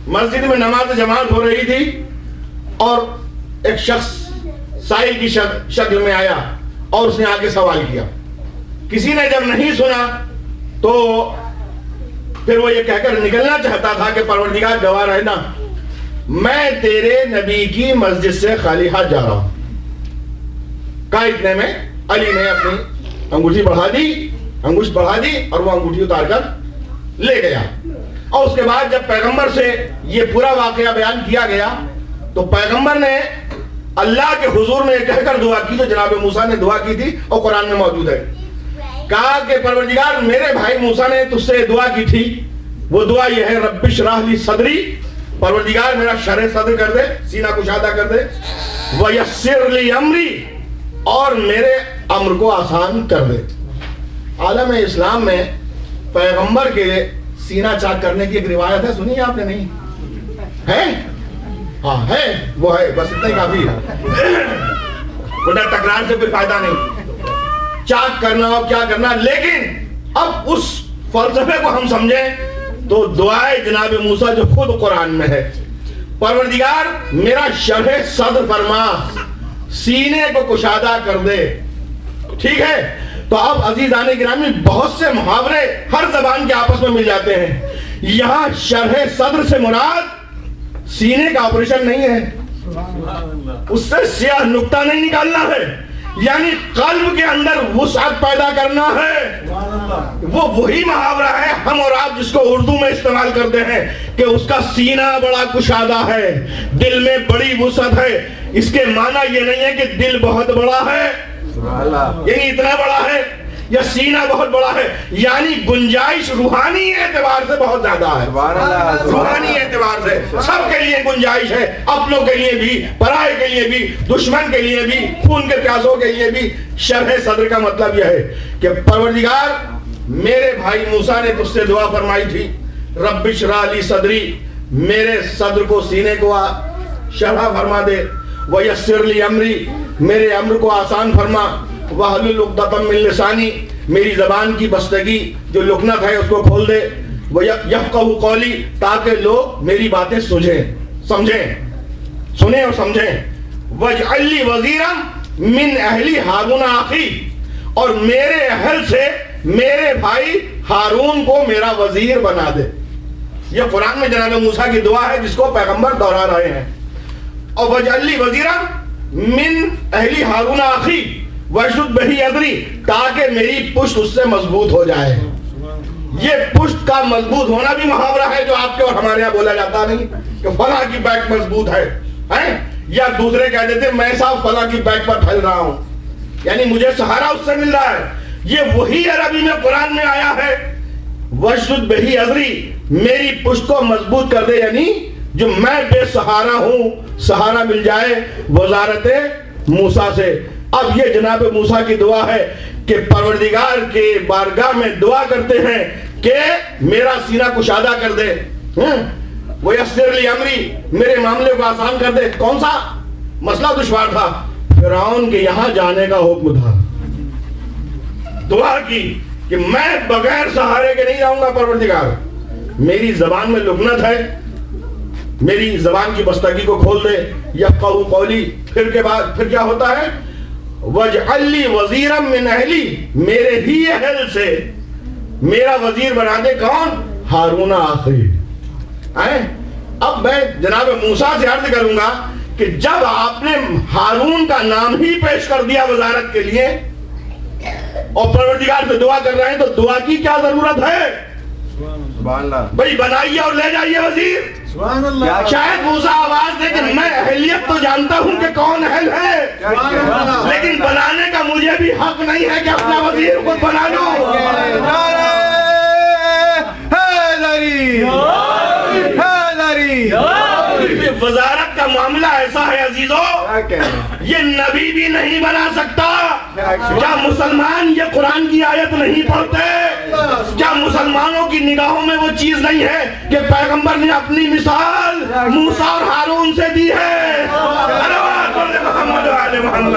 مسجد میں نماز جماعت ہو رہی تھی اور ایک شخص سائل کی شکل میں آیا اور اس نے آ کے سوال کیا. کسی نے جب نہیں سنا تو پھر وہ یہ کہہ کر نکلنا چاہتا تھا کہ پروردگار گواہ رہنا میں تیرے نبی کی مسجد سے خالی ہاتھ جا رہا ہوں. کہا اتنے میں علی نے اپنی انگوٹھی بڑھا دی اور وہ انگوٹھی اتار کر لے گیا. اور اس کے بعد جب پیغمبر سے یہ پورا واقعہ بیان کیا گیا تو پیغمبر نے اللہ کے حضور میں یہ کہہ کر دعا کی جو جناب موسیٰ نے دعا کی تھی اور قرآن میں موجود ہے. کہا کہ پروردگار میرے بھائی موسیٰ نے تجھ سے دعا کی تھی, وہ دعا یہ ہے رب اشرح لی صدری, پروردگار میرا شرح صدر کر دے, سینہ کشادہ کر دے, ویسر لی امری, اور میرے امر کو آسان کر دے. عالم اسلام میں پیغمبر کے سینہ چاک کرنے کی ایک روایت ہے, سنی ہے آپ نے؟ نہیں ہے؟ ہاں ہے, وہ ہے, بس اتنا ہی کافی ہے. تکرار سے کوئی فائدہ نہیں, چاک کرنا اور کیا کرنا. لیکن اب اس فلسفے کو ہم سمجھیں تو دعائے جناب موسیٰ جو خود قرآن میں ہے, پروردگار میرا شرح صدر فرما, سینے کو کشادہ کر دے. ٹھیک ہے, تو اب عزیزان گرامی بہت سے محاورے ہر زبان کے آپس میں مل جاتے ہیں. یہاں شرح صدر سے مراد سینے کا آپریشن نہیں ہے, اس سے سیاہ نقطہ نہیں نکالنا ہے, یعنی قلب کے اندر وسعت پیدا کرنا ہے. وہ وہی محاورہ ہے ہم اور آپ جس کو اردو میں استعمال کرتے ہیں کہ اس کا سینہ بڑا کشادہ ہے, دل میں بڑی وسعت ہے. اس کے معنی یہ نہیں ہے کہ دل بہت بڑا ہے, یعنی اتنا بڑا ہے, یا سینہ بہت بڑا ہے, یعنی گنجائش روحانی اعتبار سے بہت زیادہ ہے. روحانی اعتبار سے سب کے لیے گنجائش ہے, اپنوں کے لیے بھی, پرائے کے لیے بھی, دشمن کے لیے بھی, خون کے پیاسوں کے لیے بھی. شرح صدر کا مطلب یہ ہے کہ پروردگار میرے بھائی موسیٰ نے تجھ سے دعا فرمائی تھی رب اشرح لی صدری, میرے صدر کو, سینے کو شرح فرما دے, ویسر لی امری, میرے امر کو آسان فرما, وَحْلُلْ عُقْدَةً مِّن لِّسَانِي, میری زبان کی بستگی جو لکنت ہے اس کو کھول دے, وَيَفْقَهُ قَوْلِي, تاکہ لوگ میری باتیں سنیں اور سمجھیں. وَاجْعَلْ لِي وَزِيرًا مِّنْ أَهْلِي هَارُونَ أَخِي, اور میرے اہل سے میرے بھائی ہارون کو میرا وزیر بنا دے. یہ قرآن میں جناب موسیٰ کی دعا ہے جس کو پیغمبر دہرا رہے ہیں. اور وَاجْعَلْ لِي وَزِيرًا مِّنْ أَهْلِي هَارُونَ أَخِي وَاشْدُدْ بِهِ أَذْرِي, تاکہ میری پشت اس سے مضبوط ہو جائے. یہ پشت کا مضبوط ہونا بھی محاورہ ہے جو آپ کے اور ہمارے یہاں بولا جاتا نہیں کہ فلاں کی بیک مضبوط ہے, یا دوسرے کہہ دیتے میں صاحب فلاں کی بیک پر پھیل رہا ہوں, یعنی مجھے سہارا اس سے مل رہا ہے. یہ وہی عربی میں قرآن میں آیا ہے وَاشْدُدْ بِهِ أَذْرِي, میری پشت کو مضبوط کر دے, یعنی جو میں بے سہارا ہوں سہارا مل جائے وزارت موسیٰ سے. اب یہ جناب موسیٰ کی دعا ہے کہ پروردگار کے بارگاہ میں دعا کرتے ہیں کہ میرا سینہ کشادہ کر دے, وَيَسِّرْ لِي أَمْرِي, میرے معاملے کو آسان کر دے. کون سا مسئلہ دشوار تھا؟ فرعون کے یہاں جانے کا حکم تھا. دعا کی کہ میں بغیر سہارے کے نہیں جاؤں گا پروردگار, میری زبان میں لکنت ہے, میری زبان کی بستگی کو کھول دے. یفقہوا قولی, پھر کیا ہوتا ہے وَاجْعَلْ لِي وَزِيرًا مِّنْ أَهْلِي, میرے ہی اہل سے میرا وزیر بنا دے. کون؟ ہارون آخری. اب میں جناب موسیٰ سے عرض کروں گا کہ جب آپ نے ہارون کا نام ہی پیش کر دیا وزارت کے لیے اور پروردگار سے دعا کر رہے ہیں تو دعا کی کیا ضرورت ہے؟ سبحان اللہ. بھئی بنائیے اور لے جائیے وزیر. سبحان اللہ. شاید موسیٰ آواز دے کہ میں اہلیت تو جانتا ہوں کہ کون اہل ہے, لیکن بنانے کا مجھے بھی حق نہیں ہے کہ اپنا وزیر خود بنا لوں. وزارت کا معاملہ ایسا ہے عزیزو, یہ نبی بھی نہیں بنا سکتا. کیا مسلمان یہ قرآن کی آیت نہیں پڑھتے؟ کیا مسلمانوں کی نگاہوں میں وہ چیز نہیں ہے کہ پیغمبر نے اپنی مثال موسیٰ اور ہارون سے دی ہے؟ محمد و آل محمد.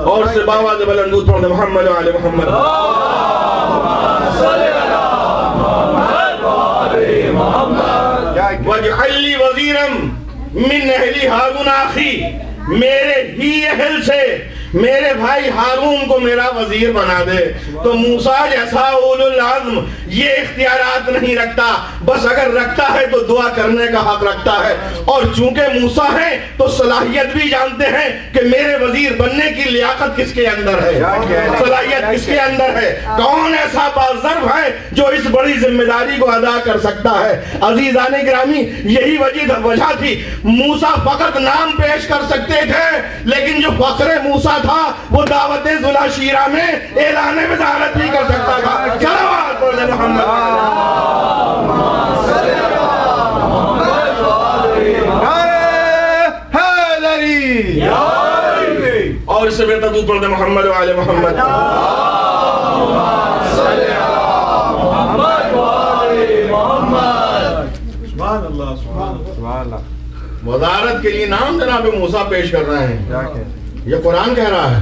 اور سے باواز بلند پڑھنے محمد و آل محمد. وَاجْعَلْ لِي وَزِيرًا مِّنْ أَهْلِ هَارُونَ أَخِي, میرے ہی اہل سے میرے بھائی ہارون کو میرا وزیر بنا دے. تو موسیٰ جیسا اولو العزم یہ اختیارات نہیں رکھتا, بس اگر رکھتا ہے تو دعا کرنے کا حق رکھتا ہے. اور چونکہ موسیٰ ہے تو صلاحیت بھی جانتے ہیں کہ میرے وزیر بننے کی لیاقت کس کے اندر ہے, صلاحیت کس کے اندر ہے, کون ایسا باضرب ہے جو اس بڑی ذمہ داری کو ادا کر سکتا ہے. عزیزان گرامی, یہی وجہ تھی. موسیٰ فقط نام پیش کر سکتے تھے, لیکن جو فخر موسیٰ تھا وہ دعوت ذوالہ شیرہ میں اعلان وزارت بھی کر سکتا تھا. صلوات پڑھ لے محمد. اور اس سے بہتر تو پڑھ دے محمد و آل محمد. سبحان اللہ. سبحان اللہ. وزارت کے لیے نام جناب موسیٰ پیش کر رہے ہیں. یہ قرآن کہہ رہا ہے,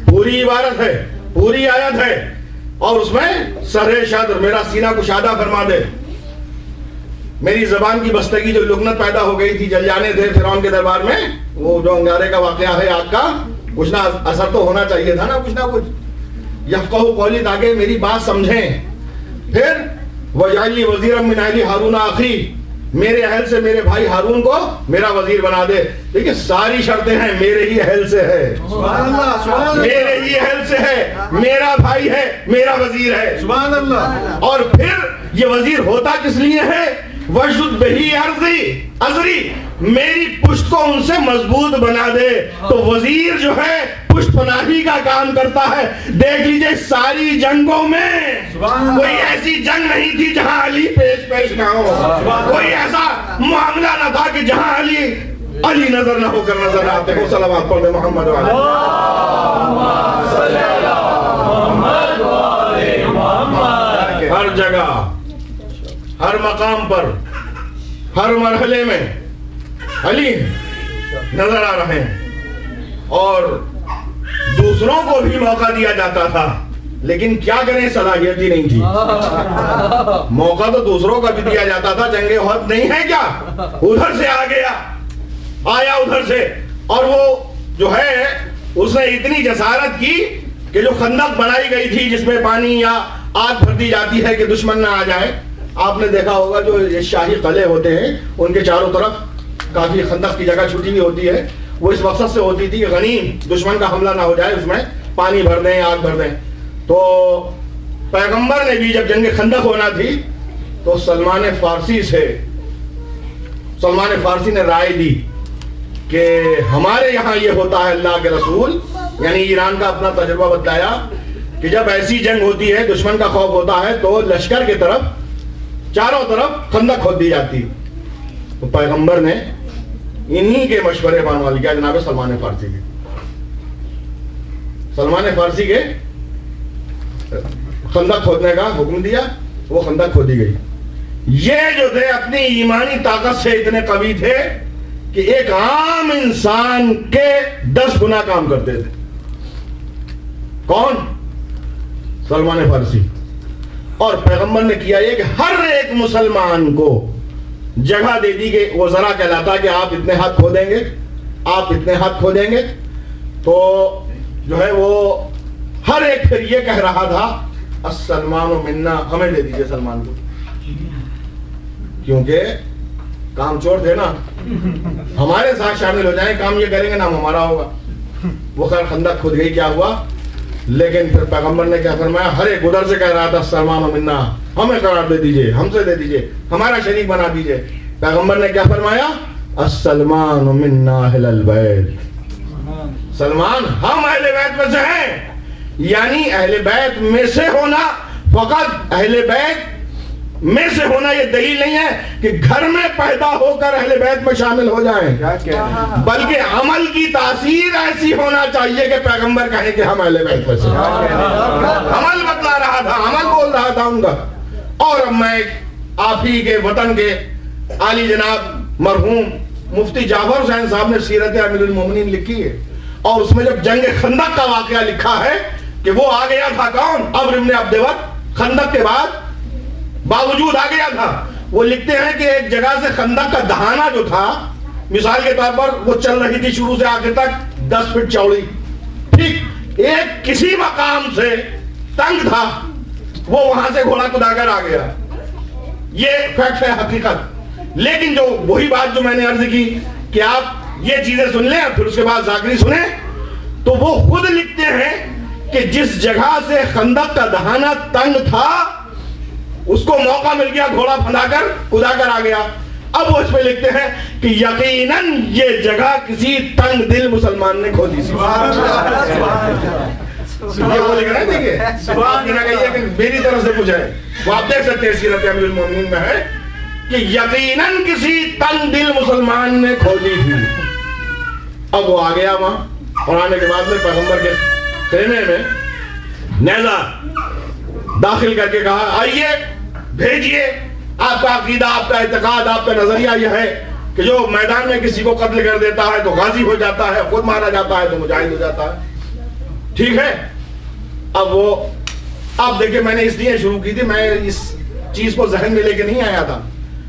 پوری عبارت ہے, پوری آیت ہے, اور اس میں سر شادر میرا سینہ کشادہ فرما دے. میری زبان کی بستگی جو لکنت پیدا ہو گئی تھی, جل جانے تھے فرعون کے دربار میں, وہ جو انگارے کا واقعہ ہے آگ کا, کچھ نہ اثر تو ہونا چاہیے تھا نا, کچھ نہ کچھ. یفقہوا قولی, تاکہ میری بات سمجھیں. پھر وَاجْعَلْ لِي وَزِيرًا مِّنْ أَهْلِ هَارُونَ أَخِي, میرے اہل سے میرے بھائی ہارون کو میرا وزیر بنا دے. دیکھیں ساری شرطیں ہیں, میرے ہی اہل سے ہے, میرے ہی اہل سے ہے, میرا بھائی ہے, میرا وزیر ہے. سبحان اللہ. اور پھر یہ وزیر ہوتا کس لیے ہے؟ وَشْدُدْ بِهِ أَزْرِي, میری پشت کو ان سے مضبوط بنا دے. تو وزیر جو ہے پشت پناہی کا کام کرتا ہے. دیکھ لیجئے ساری جنگوں میں کوئی ایسی جنگ نہیں تھی جہاں علی پیش نہ ہو, کوئی ایسا معاملہ نہ تھا کہ جہاں علی نظر نہ ہو کر نظر آتے ہو. صلوات پڑھ دے محمد و آل محمد. ہر جگہ, ہر مقام پر, ہر مرحلے میں علی نظر آ رہے ہیں. اور دوسروں کو بھی موقع دیا جاتا تھا, لیکن کیا کریں, صلاحیت ہی نہیں تھی. موقع تو دوسروں کا بھی دیا جاتا تھا. جنگ احد نہیں ہے کیا, ادھر سے آیا ادھر سے. اور وہ جو ہے اس نے اتنی جسارت کی کہ جو خندق بنائی گئی تھی جس میں پانی یا آگ بھر دی جاتی ہے کہ دشمن نہ آ جائے. آپ نے دیکھا ہوگا جو یہ شاہی قلعے ہوتے ہیں ان کے چاروں طرف کافی خندق کی جگہ چھٹی ہوئی ہوتی ہے. وہ اس مقصد سے ہوتی تھی کہ غنیم دشمن کا حملہ نہ ہو جائے, اس میں پانی بھر دیں, آگ بھر دیں. تو پیغمبر نے بھی جب جنگ خندق ہونا تھی تو سلمان فارسی نے رائے دی کہ ہمارے یہاں یہ ہوتا ہے, اللہ کے رسول یعنی ایران کا اپنا تجربہ بتایا کہ جب ایسی جنگ ہوتی ہے, دشمن کا خوف ہوتا ہے, تو لشکر کی طرف چاروں طرف خندق کھود دی جاتی. تو پیغمبر نے انہی کے مشورے پر عمل کیا, جناب سلمان فارسی کے خندق کھودنے کا حکم دیا. وہ خندق کھودی گئی. یہ جو تھے اپنی ایمانی طاقت سے اتنے قوی تھے کہ ایک عام انسان کے 10 گنا کام کرتے تھے. کون؟ سلمان فارسی. اور پیغمبر نے کیا یہ کہ ہر ایک مسلمان کو جگہ دے دی کہ وہ ذرا کہلاتا کہ آپ اتنے ہاتھ کھودیں گے، آپ اتنے ہاتھ کھودیں گے، تو جو ہے وہ ہر ایک پھر یہ کہہ رہا تھا السلمان منا، ہمیں دے دیجئے سلمان کو، کیونکہ کام چور تھے نا، ہمارے ساتھ شامل ہو جائیں، کام یہ کریں گے نام ہمارا ہوگا۔ وہ خیر خندق کھود گئی، کیا ہوا؟ لیکن پھر پیغمبر نے کیا فرمایا؟ ہر ایک ادھر سے کہہ رہا تھا سلمان منا، ہمیں قرار دے دیجئے، ہم سے دے دیجئے، ہمارا شریک بنا دیجئے۔ پیغمبر نے کیا فرمایا؟ السلمان منا اہل البیت، سلمان ہم اہل بیت میں سے ہیں، یعنی اہل بیت میں سے ہونا، فقط اہل بیت میں سے ہونا یہ دلیل نہیں ہے کہ گھر میں پیدا ہو کر اہل بیت میں شامل ہو جائیں، بلکہ عمل کی تاثیر ایسی ہونا چاہیے کہ پیغمبر کہیں کہ ہم اہل بیت میں سے، عمل بتلا رہا تھا، عمل بول رہا تھا ان کا۔ اور اب میں آپ ہی کے وطن کے عالی جناب مرحوم مفتی جعفر حسین صاحب نے سیرت امیر المومنین لکھی ہے، اور اس میں جب جنگ خندق کا واقعہ لکھا ہے کہ وہ آ گیا تھا کون؟ عمرو ابن عبد ود، خندق کے بعد باوجود آ گیا تھا۔ وہ لکھتے ہیں کہ ایک جگہ سے خندق کا دہانہ جو تھا، مثال کے طور پر وہ چل رہی تھی شروع سے آخر تک 10 فٹ چوڑی، ٹھیک، ایک کسی مقام سے تنگ تھا، وہ وہاں سے گھوڑا کدا کر آ گیا، یہ فیکٹ ہے، حقیقت۔ لیکن جو وہی بات جو میں نے عرض کی کہ آپ یہ چیزیں سن لیں پھر اس کے بعد ذاکری سنیں، تو وہ خود لکھتے ہیں کہ جس جگہ سے خندق کا دہانہ تنگ تھا اس کو موقع مل گیا، گھوڑا پھندا کر کدا کر آ گیا۔ اب وہ اس میں لکھتے ہیں کہ یقیناً یہ جگہ کسی تنگ دل مسلمان نے کھودی سی۔ یہ وہ لکھ رہے ہیں، دیکھئے کہ میری طرف سے کچھ ہے، وہ آپ دیکھ سکتے ہیں سیرت امیر المومنین میں ہے کہ یقیناً کسی تنگ دل مسلمان نے کھودی تھی۔ اب وہ آ گیا وہاں، اور آنے کے بعد میں پیغمبر کے خیمے میں نیزہ داخل کر کے کہا آئیے بھیجئے، آپ کا عقیدہ، آپ کا اعتقاد، آپ کا نظریہ یہ ہے کہ جو میدان میں کسی کو قتل کر دیتا ہے تو غازی ہو جاتا ہے، خود مارا جاتا ہے تو مجاہد ہو جاتا ہے، ٹھیک ہے۔ اب دیکھیں میں نے اس لیے شروع کی تھی، میں اس چیز کو ذہن میں لے کے نہیں آیا تھا،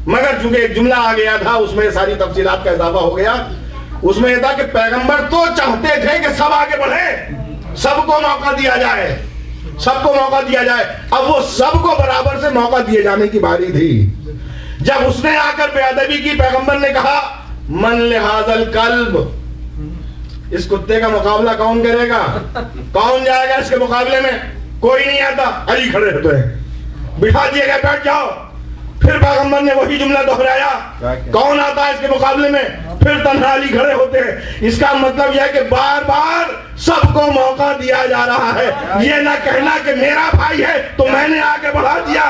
مگر چونکہ ایک جملہ آ گیا تھا اس میں ساری تفصیلات کا اضافہ ہو گیا۔ اس میں یہ تھا کہ پیغمبر تو چاہتے تھے کہ سب آگے بڑھے، سب کو موقع دیا جائے، سب کو موقع دیا جائے۔ اب وہ سب کو برابر سے موقع دیے جانے کی باری تھی۔ جب اس نے آ کر بے ادبی کی، پیغمبر نے کہا من لہذا الکلب، اس کتے کا مقابلہ کون کرے گا؟ کون جائے گا اس کے مقابلے میں؟ کوئی نہیں آتا۔ علی کھڑے ہوتے ہیں، بٹھا دیے گئے، بیٹھ جاؤ۔ پھر پیغمبر نے وہی جملہ دہرایا، کون آتا ہے اس کے مقابلے میں؟ پھر تنہا علی کھڑے ہوتے ہیں۔ اس کا مطلب یہ ہے کہ بار بار سب کو موقع دیا جا رہا ہے۔ یہ نہ کہنا کہ میرا بھائی ہے تو میں نے آگے بڑھا دیا،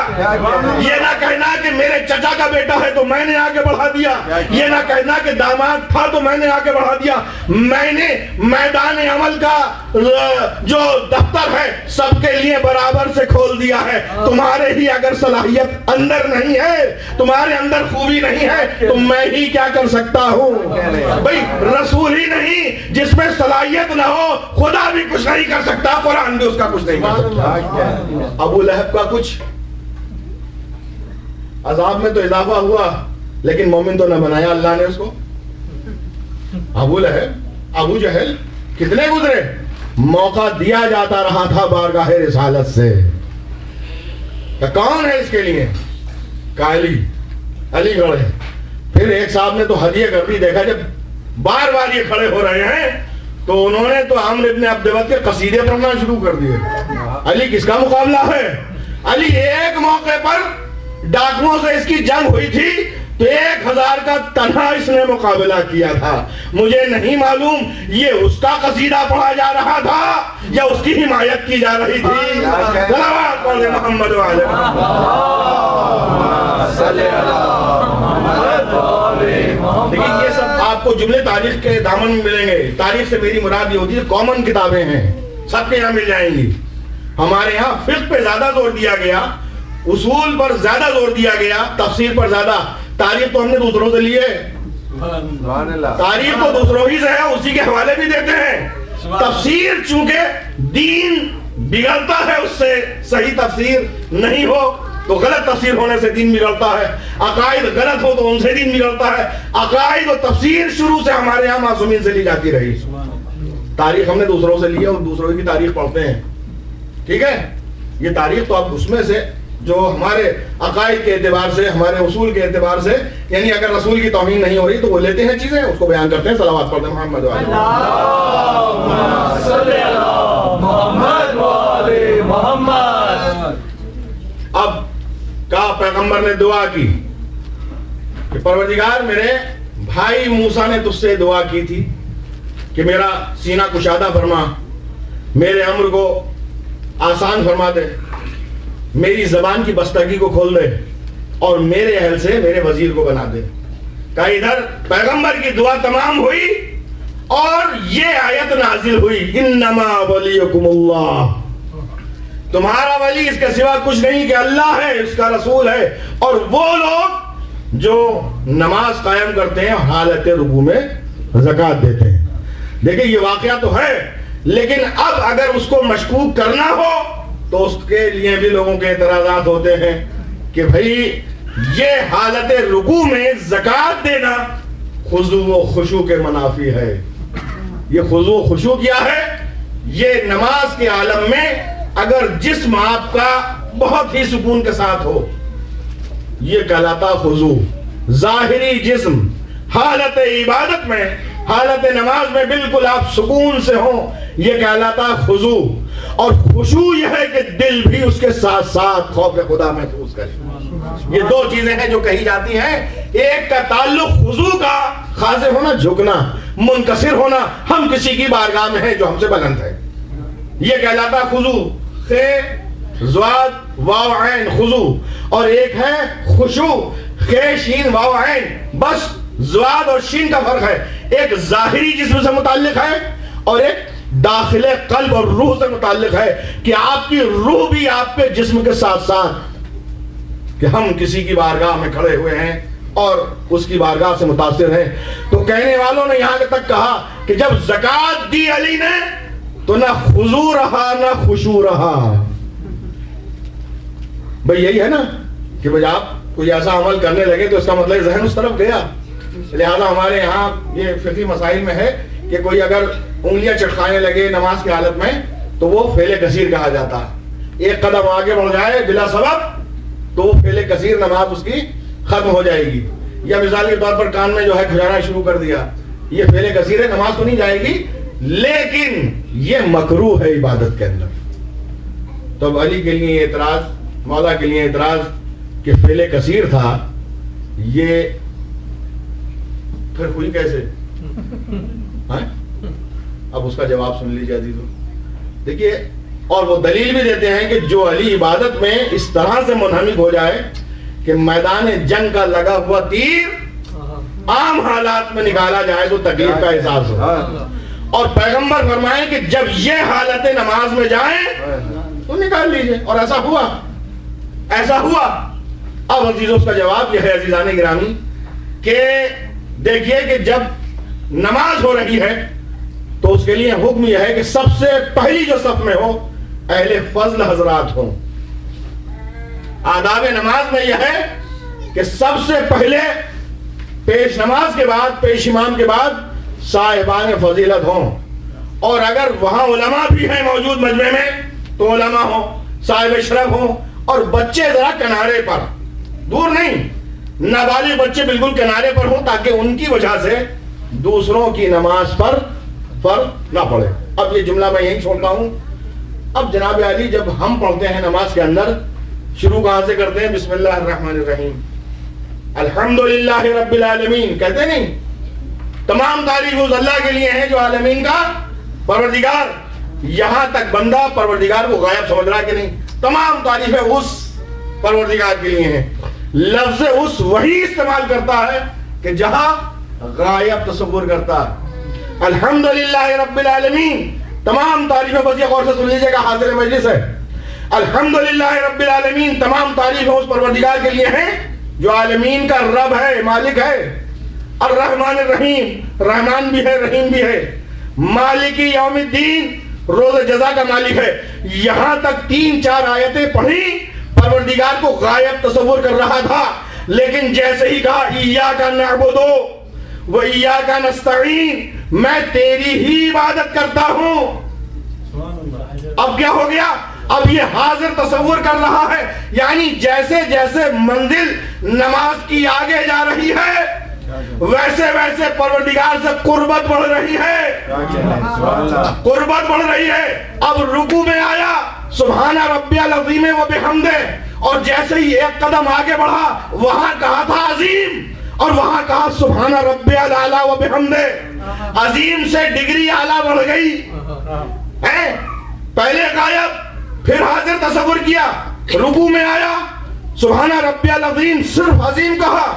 یہ نہ کہنا کہ میرے چچا کا بیٹا ہے تو میں نے آگے بڑھا دیا، یہ نہ کہنا کہ داماد تھا تو میں نے آگے بڑھا دیا۔ میں نے میدان عمل کا جو دفتر ہے سب کے لیے برابر سے کھول دیا ہے۔ تمہارے ہی اگر صلاحیت اندر نہیں ہے، تمہارے اندر خوبی نہیں ہے تو میں ہی کیا کر سکتا ہوں؟ بھئی رسول ہی نہیں جس میں صلاحیت نہ ہو، خدا بھی کچھ نہیں کر سکتا، قرآن بھی اس کا کچھ نہیں کر سکتا۔ ابو لہب کا کچھ عذاب میں تو اضافہ ہوا، لیکن مومن تو نہ بنایا اللہ نے اس کو۔ ابو لہب، ابو جہل کتنے گزرے، موقع دیا جاتا رہا تھا بارگاہ رسالت سے۔ کون ہے اس کے لیے؟ علی گڑھ ہے۔ پھر ایک صاحب نے تو ہدیہ کر دی، دیکھا جب بار بار یہ کھڑے ہو رہے ہیں تو انہوں نے تو عمرو ابن عبد ود کے قصیدے پڑھنا شروع کر دیے۔ علی کس کا مقابلہ ہے؟ علی ایک موقع پر ڈاکوؤں سے اس کی جنگ ہوئی تھی تو 1000 کا تنہا اس نے مقابلہ کیا تھا۔ مجھے نہیں معلوم یہ اس کا قصیدہ پڑھا جا رہا تھا یا اس کی حمایت کی جا رہی تھی۔ صلوات پڑھیں محمد وعلی لیکن یہ سب آپ کو جملے تاریخ کے دامن میں ملیں گے۔ تاریخ سے میری مراد یہ ہوتی ہے کامن کتابیں ہیں، سب کے یہاں مل جائیں گی۔ ہمارے یہاں فقہ پہ زیادہ زور دیا گیا، اصول پر زیادہ زور دیا گیا، تفسیر پر زیادہ۔ تاریخ تو ہم نے دوسروں سے لی ہے، تاریخ تو دوسروں ہی سے ہے، اسی کے حوالے بھی دیتے ہیں۔ تفسیر چونکہ دین بگڑتا ہے اس سے، صحیح تفسیر نہیں ہو تو غلط تفسیر ہونے سے دین بگڑتا ہے، عقائد غلط ہو تو ان سے دین بگڑتا ہے. عقائد و تفسیر شروع سے ہمارے یہاں معصومین سے لی جاتی رہی. تاریخ ہم نے دوسروں سے لی ہے اور دوسروں کی تاریخ پڑھتے ہیں. ٹھیک ہے، یہ تاریخ تو اب اس میں سے جو ہمارے عقائد کے اعتبار سے، ہمارے اصول کے اعتبار سے، یعنی اگر رسول کی توہین نہیں ہو رہی تو وہ لیتے ہیں چیزیں، اس کو بیان کرتے ہیں. صلوات پڑھتے ہیں محمد محمد. اب کہا پیغمبر نے دعا کی کہ پروردگار میرے بھائی موسیٰ نے تجھ سے دعا کی تھی کہ میرا سینہ کشادہ فرما، میرے امر کو آسان فرما دے، میری زبان کی بستگی کو کھول دے اور میرے اہل سے میرے وزیر کو بنا دے. کہ ادھر پیغمبر کی دعا تمام ہوئی اور یہ آیت نازل ہوئی، انما ولیکم اللہ، تمہارا ولی اس کے سوا کچھ نہیں کہ اللہ ہے، اس کا رسول ہے، اور وہ لوگ جو نماز قائم کرتے ہیں حالت رکوع میں زکوٰۃ دیتے ہیں. دیکھیں یہ واقعہ تو ہے، لیکن اب اگر اس کو مشکوک کرنا ہو تو اس کے لیے بھی لوگوں کے اعتراضات ہوتے ہیں کہ بھئی یہ حالت رکوع میں زکوٰۃ دینا خضوع و خشوع کے منافی ہے. یہ خضوع و خشوع کیا ہے؟ یہ نماز کے عالم میں اگر جسم آپ کا بہت ہی سکون کے ساتھ ہو یہ کہلاتا خضوع. ظاہری جسم حالت عبادت میں، حالت نماز میں بالکل آپ سکون سے ہوں، یہ کہلاتا خضوع. اور خشوع یہ ہے کہ دل بھی اس کے ساتھ ساتھ خوف خدا محسوس کرے. یہ دو چیزیں ہیں جو کہی جاتی ہیں. ایک کا تعلق خضوع کا، خاضع ہونا، جھکنا، منکسر ہونا، ہم کسی کی بارگاہ میں ہیں جو ہم سے بلند ہے، یہ کہلاتا خضوع. خے زواد واو عین خضوع. اور ایک ہے خشوع، خے شین واو عین، بس زواد اور شین کا فرق ہے. ایک ظاہری جسم سے متعلق ہے اور ایک داخل قلب اور روح سے متعلق ہے کہ آپ کی روح بھی آپ کے جسم کے ساتھ ساتھ کہ ہم کسی کی بارگاہ میں کھڑے ہوئے ہیں اور اس کی بارگاہ سے متاثر ہیں. تو کہنے والوں نے یہاں تک کہا کہ جب زکوٰۃ دی علی نے تو نہ خضوع رہا نہ خشوع رہا. بھئی یہی ہے نا کہ بھئی آپ کوئی ایسا عمل کرنے لگے تو اس کا مطلب ذہن اس طرف گیا. لہذا ہمارے یہاں یہ فقہی مسائل میں ہے کہ کوئی اگر انگلیاں چٹکانے لگے نماز کی حالت میں تو وہ فعل کثیر کہا جاتا ہے. ایک قدم آگے بڑھ جائے بلا سبب تو وہ فعل کثیر نماز اس کی ختم ہو جائے گی. یا مثال کے طور پر کان میں جو ہے کھجانا شروع کر دیا، یہ فعل کثیر ہے، نماز تو نہیں جائے گی لیکن یہ مکروہ ہے عبادت کے اندر. تو اب علی کے لیے اعتراض، مولا کے لیے اعتراض کہ فعل کثیر تھا، یہ پھر ہوئی کیسے؟ اب اس کا جواب سن لیجیے عزیزو. دیکھیے، اور وہ دلیل بھی دیتے ہیں کہ جو علی عبادت میں اس طرح سے منہمک ہو جائے کہ میدان جنگ کا لگا ہوا تیر عام حالات میں نکالا جائے تو تکلیف کا احساس ہو. اور پیغمبر فرمائے کہ جب یہ حالت نماز میں جائیں تو نکال لیجئے، اور ایسا ہوا، ایسا ہوا. اب عزیزو اس کا جواب یہ ہے عزیزان گرامی کہ دیکھیے کہ جب نماز ہو رہی ہے تو اس کے لیے حکم یہ ہے کہ سب سے پہلی جو صف میں ہو اہل فضل حضرات ہوں. آداب نماز میں یہ ہے کہ سب سے پہلے پیش نماز کے بعد، پیش امام کے بعد صاحبان فضیلت ہوں. اور اگر وہاں علماء بھی ہیں موجود مجمع میں تو علماء ہوں، صاحب شرف ہوں، اور بچے ذرا کنارے پر، دور نہیں، نابالغ بچے بالکل کنارے پر ہوں تاکہ ان کی وجہ سے دوسروں کی نماز پر فرق نہ پڑے. اب یہ جملہ میں یہیں چھوڑتا ہوں. اب جناب علی جب ہم پڑھتے ہیں نماز کے اندر شروع کہاں سے کرتے ہیں؟ بسم اللہ الرحمن الرحیم، الحمدللہ رب العالمین کہتے نہیں؟ تمام تعریف اس اللہ کے لیے ہیں جو عالمین کا پروردگار. یہاں تک بندہ پروردگار کو غائب سمجھ رہا کہ نہیں؟ تمام تعریفیں اس پروردگار کے لیے ہیں. لفظ اس وہی استعمال کرتا ہے کہ جہاں غائب تصور کرتا ہے. الحمدللہ رب العالمین، تمام تعریفیں، بس یہ غور سے سن لیجیے گا، حاضر مجلس ہے. الحمدللہ رب العالمین، تمام تعریفیں اس پروردگار کے لیے ہیں جو عالمین کا رب ہے، مالک ہے. الرحمن الرحیم، رحمان بھی ہے، رحیم بھی ہے. مالکی یوم الدین، روز جزا کا مالک ہے. یہاں تک 3-4 آیتیں پڑھی، پروردگار کو غائب تصور کر رہا تھا، لیکن جیسے ہی کہا ایاک نعبد و ایاک نستعین، میں تیری ہی عبادت کرتا ہوں، اب کیا ہو گیا؟ اب یہ حاضر تصور کر رہا ہے، یعنی جیسے جیسے منزل نماز کی آگے جا رہی ہے ویسے ویسے پروردگار سے قربت بڑھ رہی ہے، قربت بڑھ رہی ہے۔ اب رکوع میں آیا سبحان ربی العظیم و بحمدہ، اور جیسے ہی ایک قدم آگے بڑھا وہاں کہا تھا عظیم، اور وہاں کہا سبحان ربی الاعلی و بحمدہ، عظیم سے ڈگری اعلیٰ بڑھ گئی ہے، پہلے غائب پھر حاضر تصور کیا، رکوع میں آیا سبحان ربی العظیم، صرف عظیم کہا،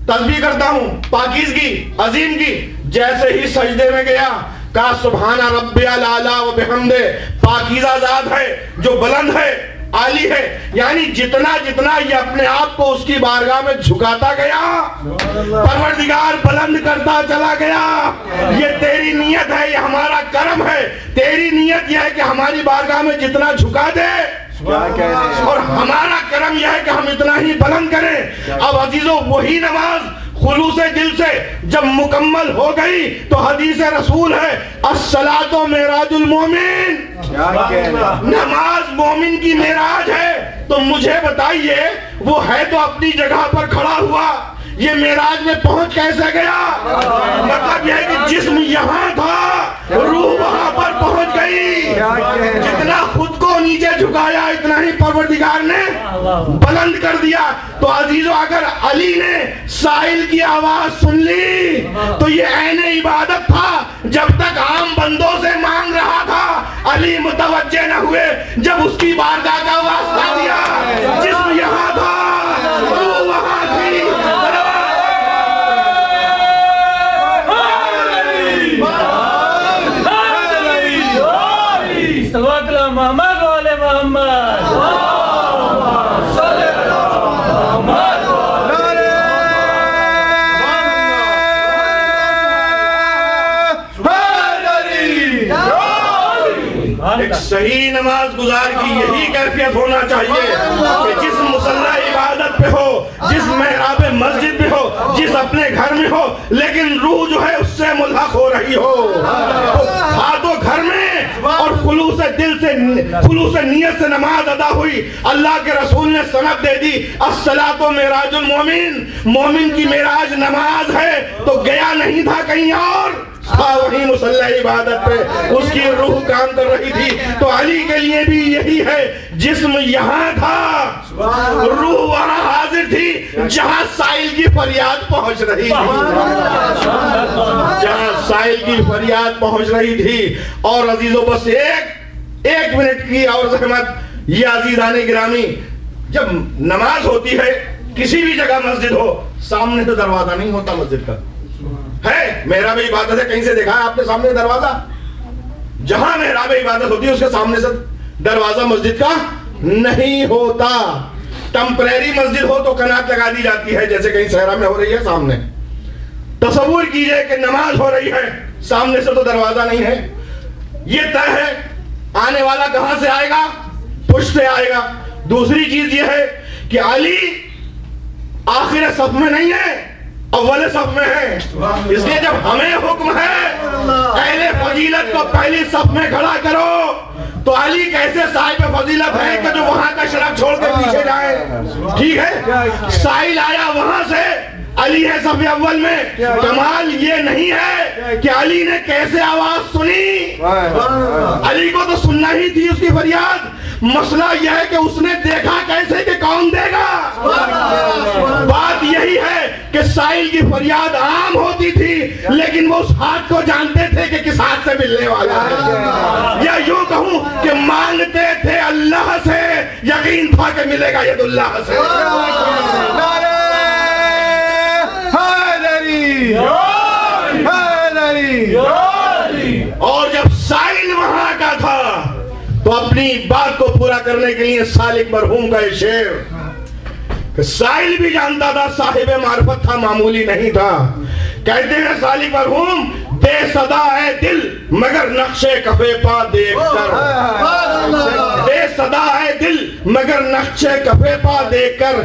تسبیح کرتا ہوں پاکیزگی عظیم کی، جیسے ہی سجدے میں گیا کہا سبحان ربی الاعلی و بحمدہ، پاکیزہ ذات ہے جو بلند ہے عالی ہے، یعنی جتنا جتنا یہ اپنے آپ کو اس کی بارگاہ میں جھکاتا گیا پروردگار بلند کرتا چلا گیا۔ یہ تیری نیت ہے، یہ ہمارا کرم ہے، تیری نیت یہ ہے کہ ہماری بارگاہ میں جتنا جھکا دے، اور ہمارا کرم یہ ہے کہ ہم اتنا ہی بلند کریں۔ اب عزیزو وہی نماز خلوص دل سے جب مکمل ہو گئی تو حدیث رسول ہے الصلاۃ معراج المومن، نماز مومن کی معراج ہے۔ تو مجھے بتائیے وہ ہے تو اپنی جگہ پر کھڑا ہوا، یہ معراج میں پہنچ کیسے گیا؟ مطلب یہ ہے کہ جسم یہاں تھا، روح وہاں پر پہنچ گئی، جتنا خود کو نیچے جھکایا اتنا ہی پروردگار نے بلند کر دیا۔ تو عزیزو اگر علی نے سائل کی آواز سن لی تو یہ عین عبادت تھا، جب تک عام بندوں سے مانگ رہا تھا علی متوجہ نہ ہوئے، جب اس کی بارگاہ کا واسطہ دیا جسم یہاں تھا روح وہاں تھی۔ محمد والے محمد ایک صحیح نماز گزار کی یہی کیفیت ہونا چاہیے کہ جس مصلی عبادت پہ ہو، جس محراب مسجد پہ ہو، جس اپنے گھر میں ہو، لیکن روح جو ہے اس سے ملحق ہو رہی ہو، تو گھر میں اور خلوص دل سے خلوص نیت سے نماز ادا ہوئی۔ اللہ کے رسول نے سند دے دی الصلاۃ معراج المومن، مومن کی معراج نماز ہے، تو گیا نہیں تھا کہیں اور، وہی مصلی عبادت پہ اس کی روح کام کر رہی تھی۔ تو علی کے لیے بھی یہی ہے، جسم یہاں تھا، روح وہاں حاضر تھی جہاں سائل کی فریاد پہنچ رہی تھی، جہاں سائل کی فریاد پہنچ رہی تھی۔ اور عزیزو بس ایک منٹ کی اور زحمت، یہ عزیزان گرامی، جب نماز ہوتی ہے کسی بھی جگہ مسجد ہو، سامنے تو دروازہ نہیں ہوتا مسجد کا، ہے محراب عبادت ہے، کہیں سے دیکھا ہے آپ نے سامنے دروازہ؟ جہاں محراب عبادت ہوتی ہے اس کے سامنے سے دروازہ مسجد کا نہیں ہوتا۔ ٹمپریری مسجد ہو تو کنات لگا دی جاتی ہے، جیسے کہیں صحرا میں ہو رہی ہے سامنے۔ تصور کیجئے کہ نماز ہو رہی ہے، سامنے سے تو دروازہ نہیں ہے، یہ طے ہے آنے والا کہاں سے آئے گا؟ پشت سے آئے گا۔ دوسری چیز یہ ہے کہ علی آخر صف میں نہیں ہے، اول صف میں ہے، اس لیے جب ہمیں حکم ہے اہل فضیلت کو پہلی صف میں کھڑا کرو، تو علی کیسے صاحب فضیلت ہے کہ جو وہاں کا شرف چھوڑ کے پیچھے جائے؟ ٹھیک ہے، سائل آیا وہاں سے، علی ہے صف اول میں۔ کمال یہ نہیں ہے کہ علی نے کیسے آواز سنی، علی کو تو سننا ہی تھی اس کی فریاد، مسئلہ یہ ہے کہ اس نے دیکھا کیسے کہ کون دے گا۔ بات یہی ہے کہ سائل کی فریاد عام ہوتی تھی، لیکن وہ اس ہاتھ کو جانتے تھے کہ کس ہاتھ سے ملنے والا ہے، یا یوں کہوں کہ مانگتے تھے اللہ سے، یقین تھا کہ ملے گا ید اللہ سے۔ اور جب سائل وہاں کا تھا تو اپنی بات کو پورا کرنے کے لیے سالک مرحوم کا یہ شعر کہ سائل بھی جانتا تھا صاحب معرفت تھا، معمولی نہیں تھا۔ کہتے ہیں سالک مرحوم بے صدا ہے دل مگر نقشے کفے پا دیکھ کر، بے صدا ہے دل مگر نقشے کفے پا دیکھ کر،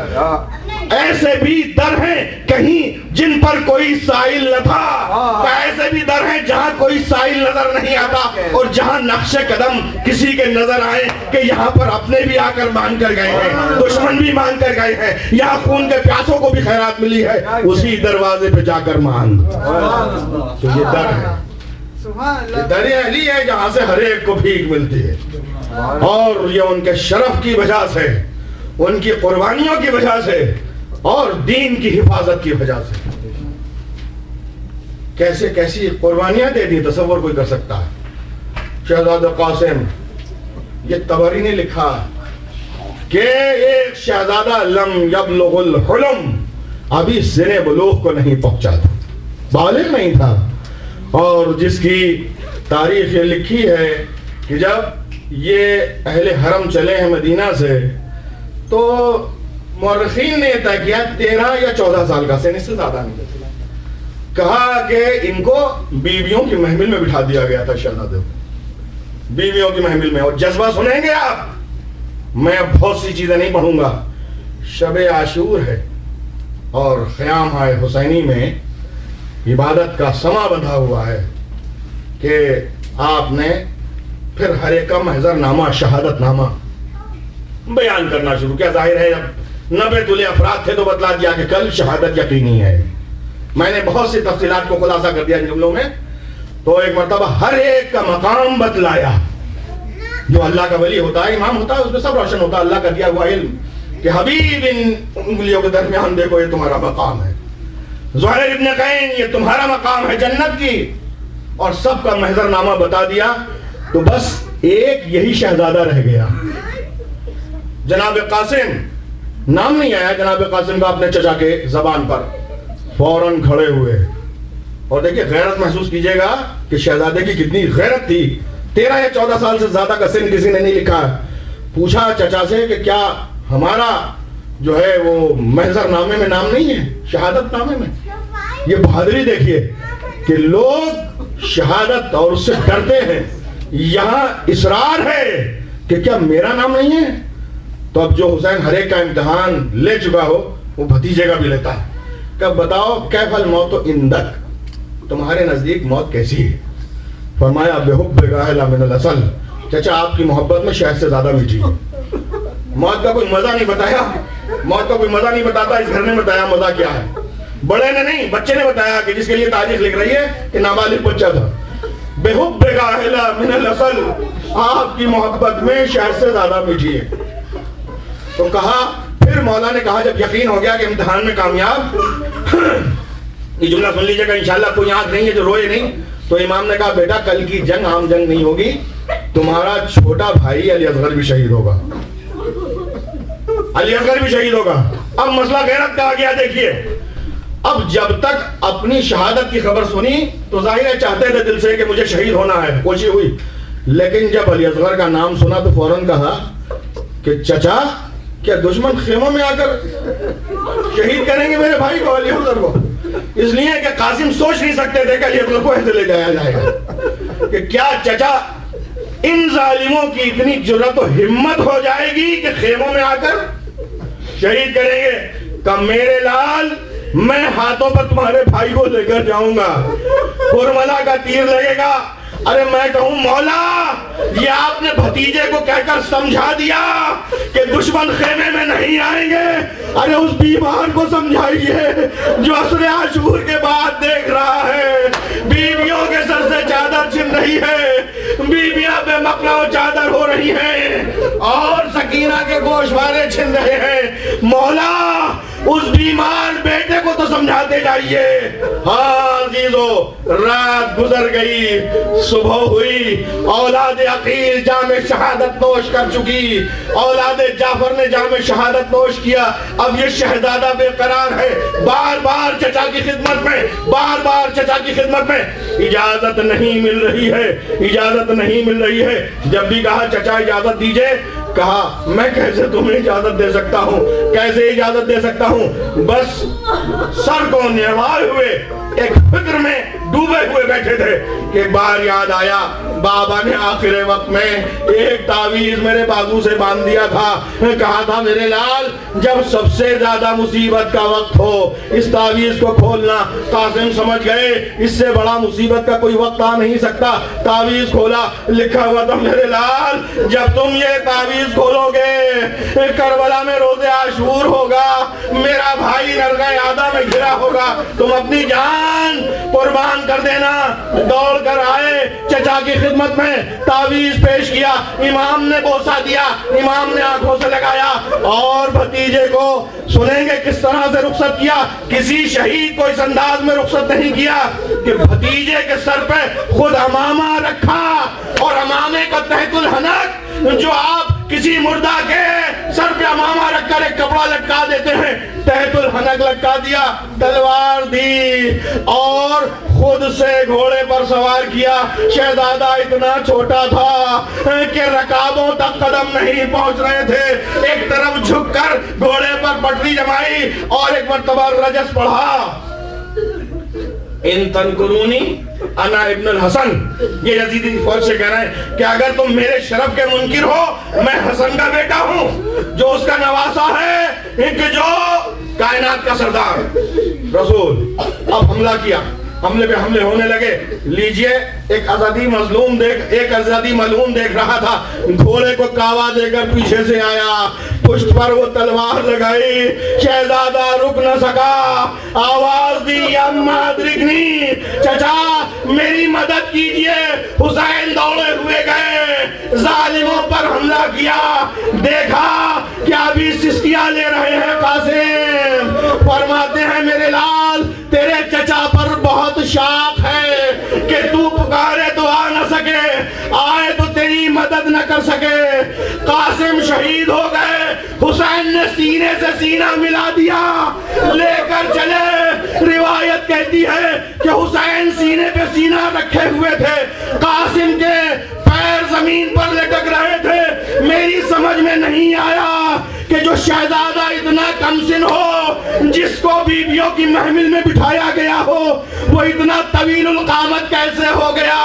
ایسے بھی در ہیں کہیں جن پر کوئی سائل نہ تھا، ایسے بھی در ہیں جہاں کوئی سائل نظر نہیں آتا، اور جہاں نقش قدم کسی کے نظر آئے کہ یہاں پر اپنے بھی آ کر مان کر گئے ہیں، دشمن بھی مان کر گئے ہیں، یہاں خون کے پیاسوں کو بھی خیرات ملی ہے، اسی دروازے پہ جا کر مان۔ تو یہ در ہے، یہ در اہلی ہے جہاں سے ہر ایک کو بھیک ملتی ہے، اور یہ ان کے شرف کی وجہ سے، ان کی قربانیوں کی وجہ سے، اور دین کی حفاظت کی وجہ سے۔ کیسے کیسی قربانیاں دے دی، تصور کوئی کر سکتا ہے۔ شہزادہ قاسم، یہ طبری نے لکھا کہ ایک شہزادہ لم یبلغ الحلم، ابھی سن بلوغ کو نہیں پہنچا تھا، بالغ نہیں تھا، اور جس کی تاریخ یہ لکھی ہے کہ جب یہ اہل حرم چلے ہیں مدینہ سے تو مورخین نے طے کیا 13 یا 14 سال کا، سن اس سے زیادہ نہیں، کہا کہ ان کو بیویوں کی محمل میں بٹھا دیا گیا تھا، شہزادے کو بیویوں کی محمل میں۔ اور جذبہ سنیں گے آپ، میں اب بہت سی چیزیں نہیں پڑھوں گا، شب عاشور ہے اور خیام حسینی میں عبادت کا سما بندھا ہوا ہے کہ آپ نے پھر ہر ایک کا محضر نامہ، شہادت نامہ بیان کرنا شروع کیا۔ ظاہر ہے جب 90 تولے افراد تھے تو بتلا دیا کہ کل شہادت یقینی ہے۔ میں نے بہت سی تفصیلات کو خلاصہ کر دیا ان جملوں میں، تو ایک مرتبہ ہر ایک کا مقام بتلایا۔ جو اللہ کا ولی ہوتا ہے، امام ہوتا ہے، اس میں سب روشن ہوتا ہے، اللہ کا دیا ہوا علم کہ حبیب ان انگلیوں کے درمیان دیکھو یہ تمہارا مقام ہے، زہیر ابن قین یہ تمہارا مقام ہے جنت کی، اور سب کا محضر نامہ بتا دیا۔ تو بس ایک یہی شہزادہ رہ گیا، جناب قاسم۔ نام نہیں آیا جناب قاسم کا اپنے چچا کے زبان پر، فوراً کھڑے ہوئے، اور دیکھیں غیرت محسوس کیجئے گا کہ شہزادے کی کتنی غیرت تھی۔ 13 یا 14 سال سے زیادہ کا سن کسی نے نہیں لکھا ہے۔ پوچھا چچا سے کہ کیا ہمارا جو ہے وہ محضر نامے میں نام نہیں ہے، شہادت نامے میں؟ یہ بہادری دیکھیے کہ لوگ شہادت اور اس سے ڈرتے ہیں، یہاں اصرار ہے کہ کیا میرا نام نہیں ہے؟ تو اب جو حسین ہر ایک کا امتحان لے چکا ہو وہ بھتیجے کا بھی لیتا ہے کہ بتاؤ کیف الموت عندک، تمہارے نزدیک موت کیسی ہے؟ فرمایا بحبک احلی من العسل، چچا آپ کی محبت میں شہد سے زیادہ میٹھی ہے۔ موت کا کوئی مزہ نہیں بتایا، موت کا کوئی مزہ نہیں بتاتا، اس گھر نے بتایا مزہ کیا ہے۔ بڑے نے نہیں، بچے نے بتایا کہ جس کے لیے تاریخ لکھ رہی ہے کہ نابالغ بچہ تھا۔ بحبک احلی من العسل، آپ کی محبت میں شہد سے زیادہ میٹھی ہے۔ تو کہا، پھر مولا نے کہا جب یقین ہو گیا کہ امتحان میں کامیاب، یہ جملہ سن لیجئے گا انشاءاللہ، کوئی آنکھ نہیں ہے جو روئے نہیں، تو امام نے کہا بیٹا کل کی جنگ عام جنگ نہیں ہوگی، تمہارا چھوٹا بھائی علی اصغر بھی شہید ہوگا، علی اصغر بھی شہید ہوگا۔ اب مسئلہ غیرت کا آ گیا، دیکھیے اب جب تک اپنی شہادت کی خبر سنی تو ظاہر ہے چاہتے تھے دل سے کہ مجھے شہید ہونا ہے، کوشش ہوئی، لیکن جب علی اصغر کا نام سنا تو فوراً کہا کہ چچا کیا دشمن خیموں میں آ کر شہید کریں گے میرے بھائی کو، علی اصغر کو؟ اس لیے کہ قاسم سوچ نہیں سکتے تھے کہ علی اصغر کو ایسے لے جایا جائے گا، کہ کیا چچا ان ظالموں کی اتنی جرأت و ہمت ہو جائے گی کہ خیموں میں آ کر شہید کریں گے؟ کہ میرے لال میں ہاتھوں پر تمہارے بھائی کو لے کر جاؤں گا، کرملا کا تیر لگے گا، ارے میں کہوں مولا یہ آپ نے بھتیجے کو کہہ کر سمجھا دیا کہ دشمن خیمے میں نہیں آئیں گے، ارے اس بیمار کو سمجھائیے جو عصر عاشور کے بعد دیکھ رہا ہے بیویوں کے سر سے چادر چھن رہی ہے، بیویاں بے مقلا و چادر ہو رہی ہیں، اور سکینہ کے گوشوارے چھن رہے ہیں، مولا اس بیمار بیٹے کو تو سمجھاتے جائیے۔ ہاں عزیزو، رات گزر گئی، صبح ہوئی، اولاد عقیل جام شہادت نوش کر چکی، اولاد جعفر نے جام شہادت نوش کیا، اب یہ شہزادہ بے قرار ہے، بار بار چچا کی خدمت میں، بار بار چچا کی خدمت میں، اجازت نہیں مل رہی ہے، اجازت نہیں مل رہی ہے۔ جب بھی کہا چچا اجازت دیجئے، کہا میں کیسے تمہیں اجازت دے سکتا ہوں، کیسے اجازت دے سکتا ہوں؟ بس سر کو نہوائے ہوئے ایک فکر میں ڈوبے ہوئے بیٹھے تھے کہ ایک بار یاد آیا بابا نے آخر وقت میں ایک تعویذ میرے بازو سے باندھ دیا تھا، کہا تھا میرے لال جب سب سے زیادہ مصیبت کا وقت ہو اس تعویذ کو کھولنا۔ قاسم سمجھ گئے اس سے بڑا مصیبت کا کوئی وقت آ نہیں سکتا۔ تعویذ کھولا، لکھا ہوا تھا میرے لال جب تم یہ تعویذ کھولو گے کربلا میں روز عاشور ہوگا، میرا بھائی نرغہ آدھا میں گھرا ہوگا، تم اپنی جان قربان کر دینا۔ دوڑ کر آئے چچا کی خدمت میں، تعویذ پیش کیا، امام نے بوسہ دیا، امام نے آنکھوں سے لگایا اور بھتیجے کو سنیں گے کس طرح سے رخصت کیا۔ کسی شہید کو اس انداز میں رخصت نہیں کیا کہ بھتیجے کے سر پہ خود امامہ رکھا، اور امامے کا تحت الحنک جو آپ کسی مردہ کے سر پہ امامہ رکھ کر ایک کپڑا لٹکا دیتے ہیں، تحت الحنک لٹکا دیا، تلوار دی اور خود سے گھوڑے پر سوار کیا۔ شہزادہ اتنا چھوٹا تھا کہ رکابوں تک قدم نہیں پہنچ رہے تھے، ایک طرف جھک کر گھوڑے پر پٹری جمائی اور ایک مرتبہ رجس پڑھا، ان تنکرونی انا ابن الحسن۔ یہ یزیدی فوج سے کہہ رہے ہیں کہ اگر تم میرے شرف کے منکر ہو میں حسن کا بیٹا ہوں جو اس کا نواسا ہے، کہ جو کائنات کا سردار رسول۔ اب حملہ کیا، حملے پہ حملے ہونے لگے۔ لیجئے ایک آزادی مظلوم دیکھ رہا تھا، گھوڑے کو کاوا دے کر پیچھے سے آیا، پشت پر وہ تلوار لگائی، شہزادہ رک نہ سکا، آواز دی اما ادرکنی، چچا میری مدد کیجئے۔ حسین دوڑے ہوئے گئے، ظالموں پر حملہ کیا، دیکھا کہ ابھی سسکیاں لے رہے ہیں قاسم، فرماتے ہیں میرے لال تیرے چچا پر بہت شاق ہے کہ تو پکارے تو آ نہ سکے، آئے تو تیری مدد نہ کر سکے۔ قاسم شہید ہو گئے، حسین نے سینے سے سینہ ملا دیا، لے کر چلے۔ روایت کہتی ہے کہ حسین سینے پہ سینہ رکھے ہوئے تھے، قاسم کے پیر زمین پر لٹک رہے تھے۔ میری سمجھ میں نہیں آیا کہ جو شہزادہ اتنا کم سن ہو، جس کو بیویوں کی محمل میں بٹھایا گیا ہو، وہ اتنا طویل القامت کیسے ہو گیا؟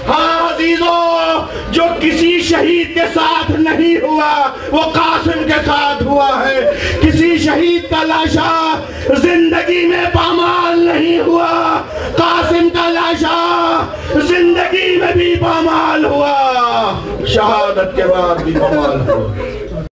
ہاں عزیزو، جو کسی شہید کے ساتھ نہیں ہوا وہ قاسم کے ساتھ ہوا ہے۔ کسی شہید کا لاشا زندگی میں پامال نہیں ہوا، قاسم کا لاشا زندگی میں بھی پامال ہوا، شہادت کے بعد بھی پامال ہوا۔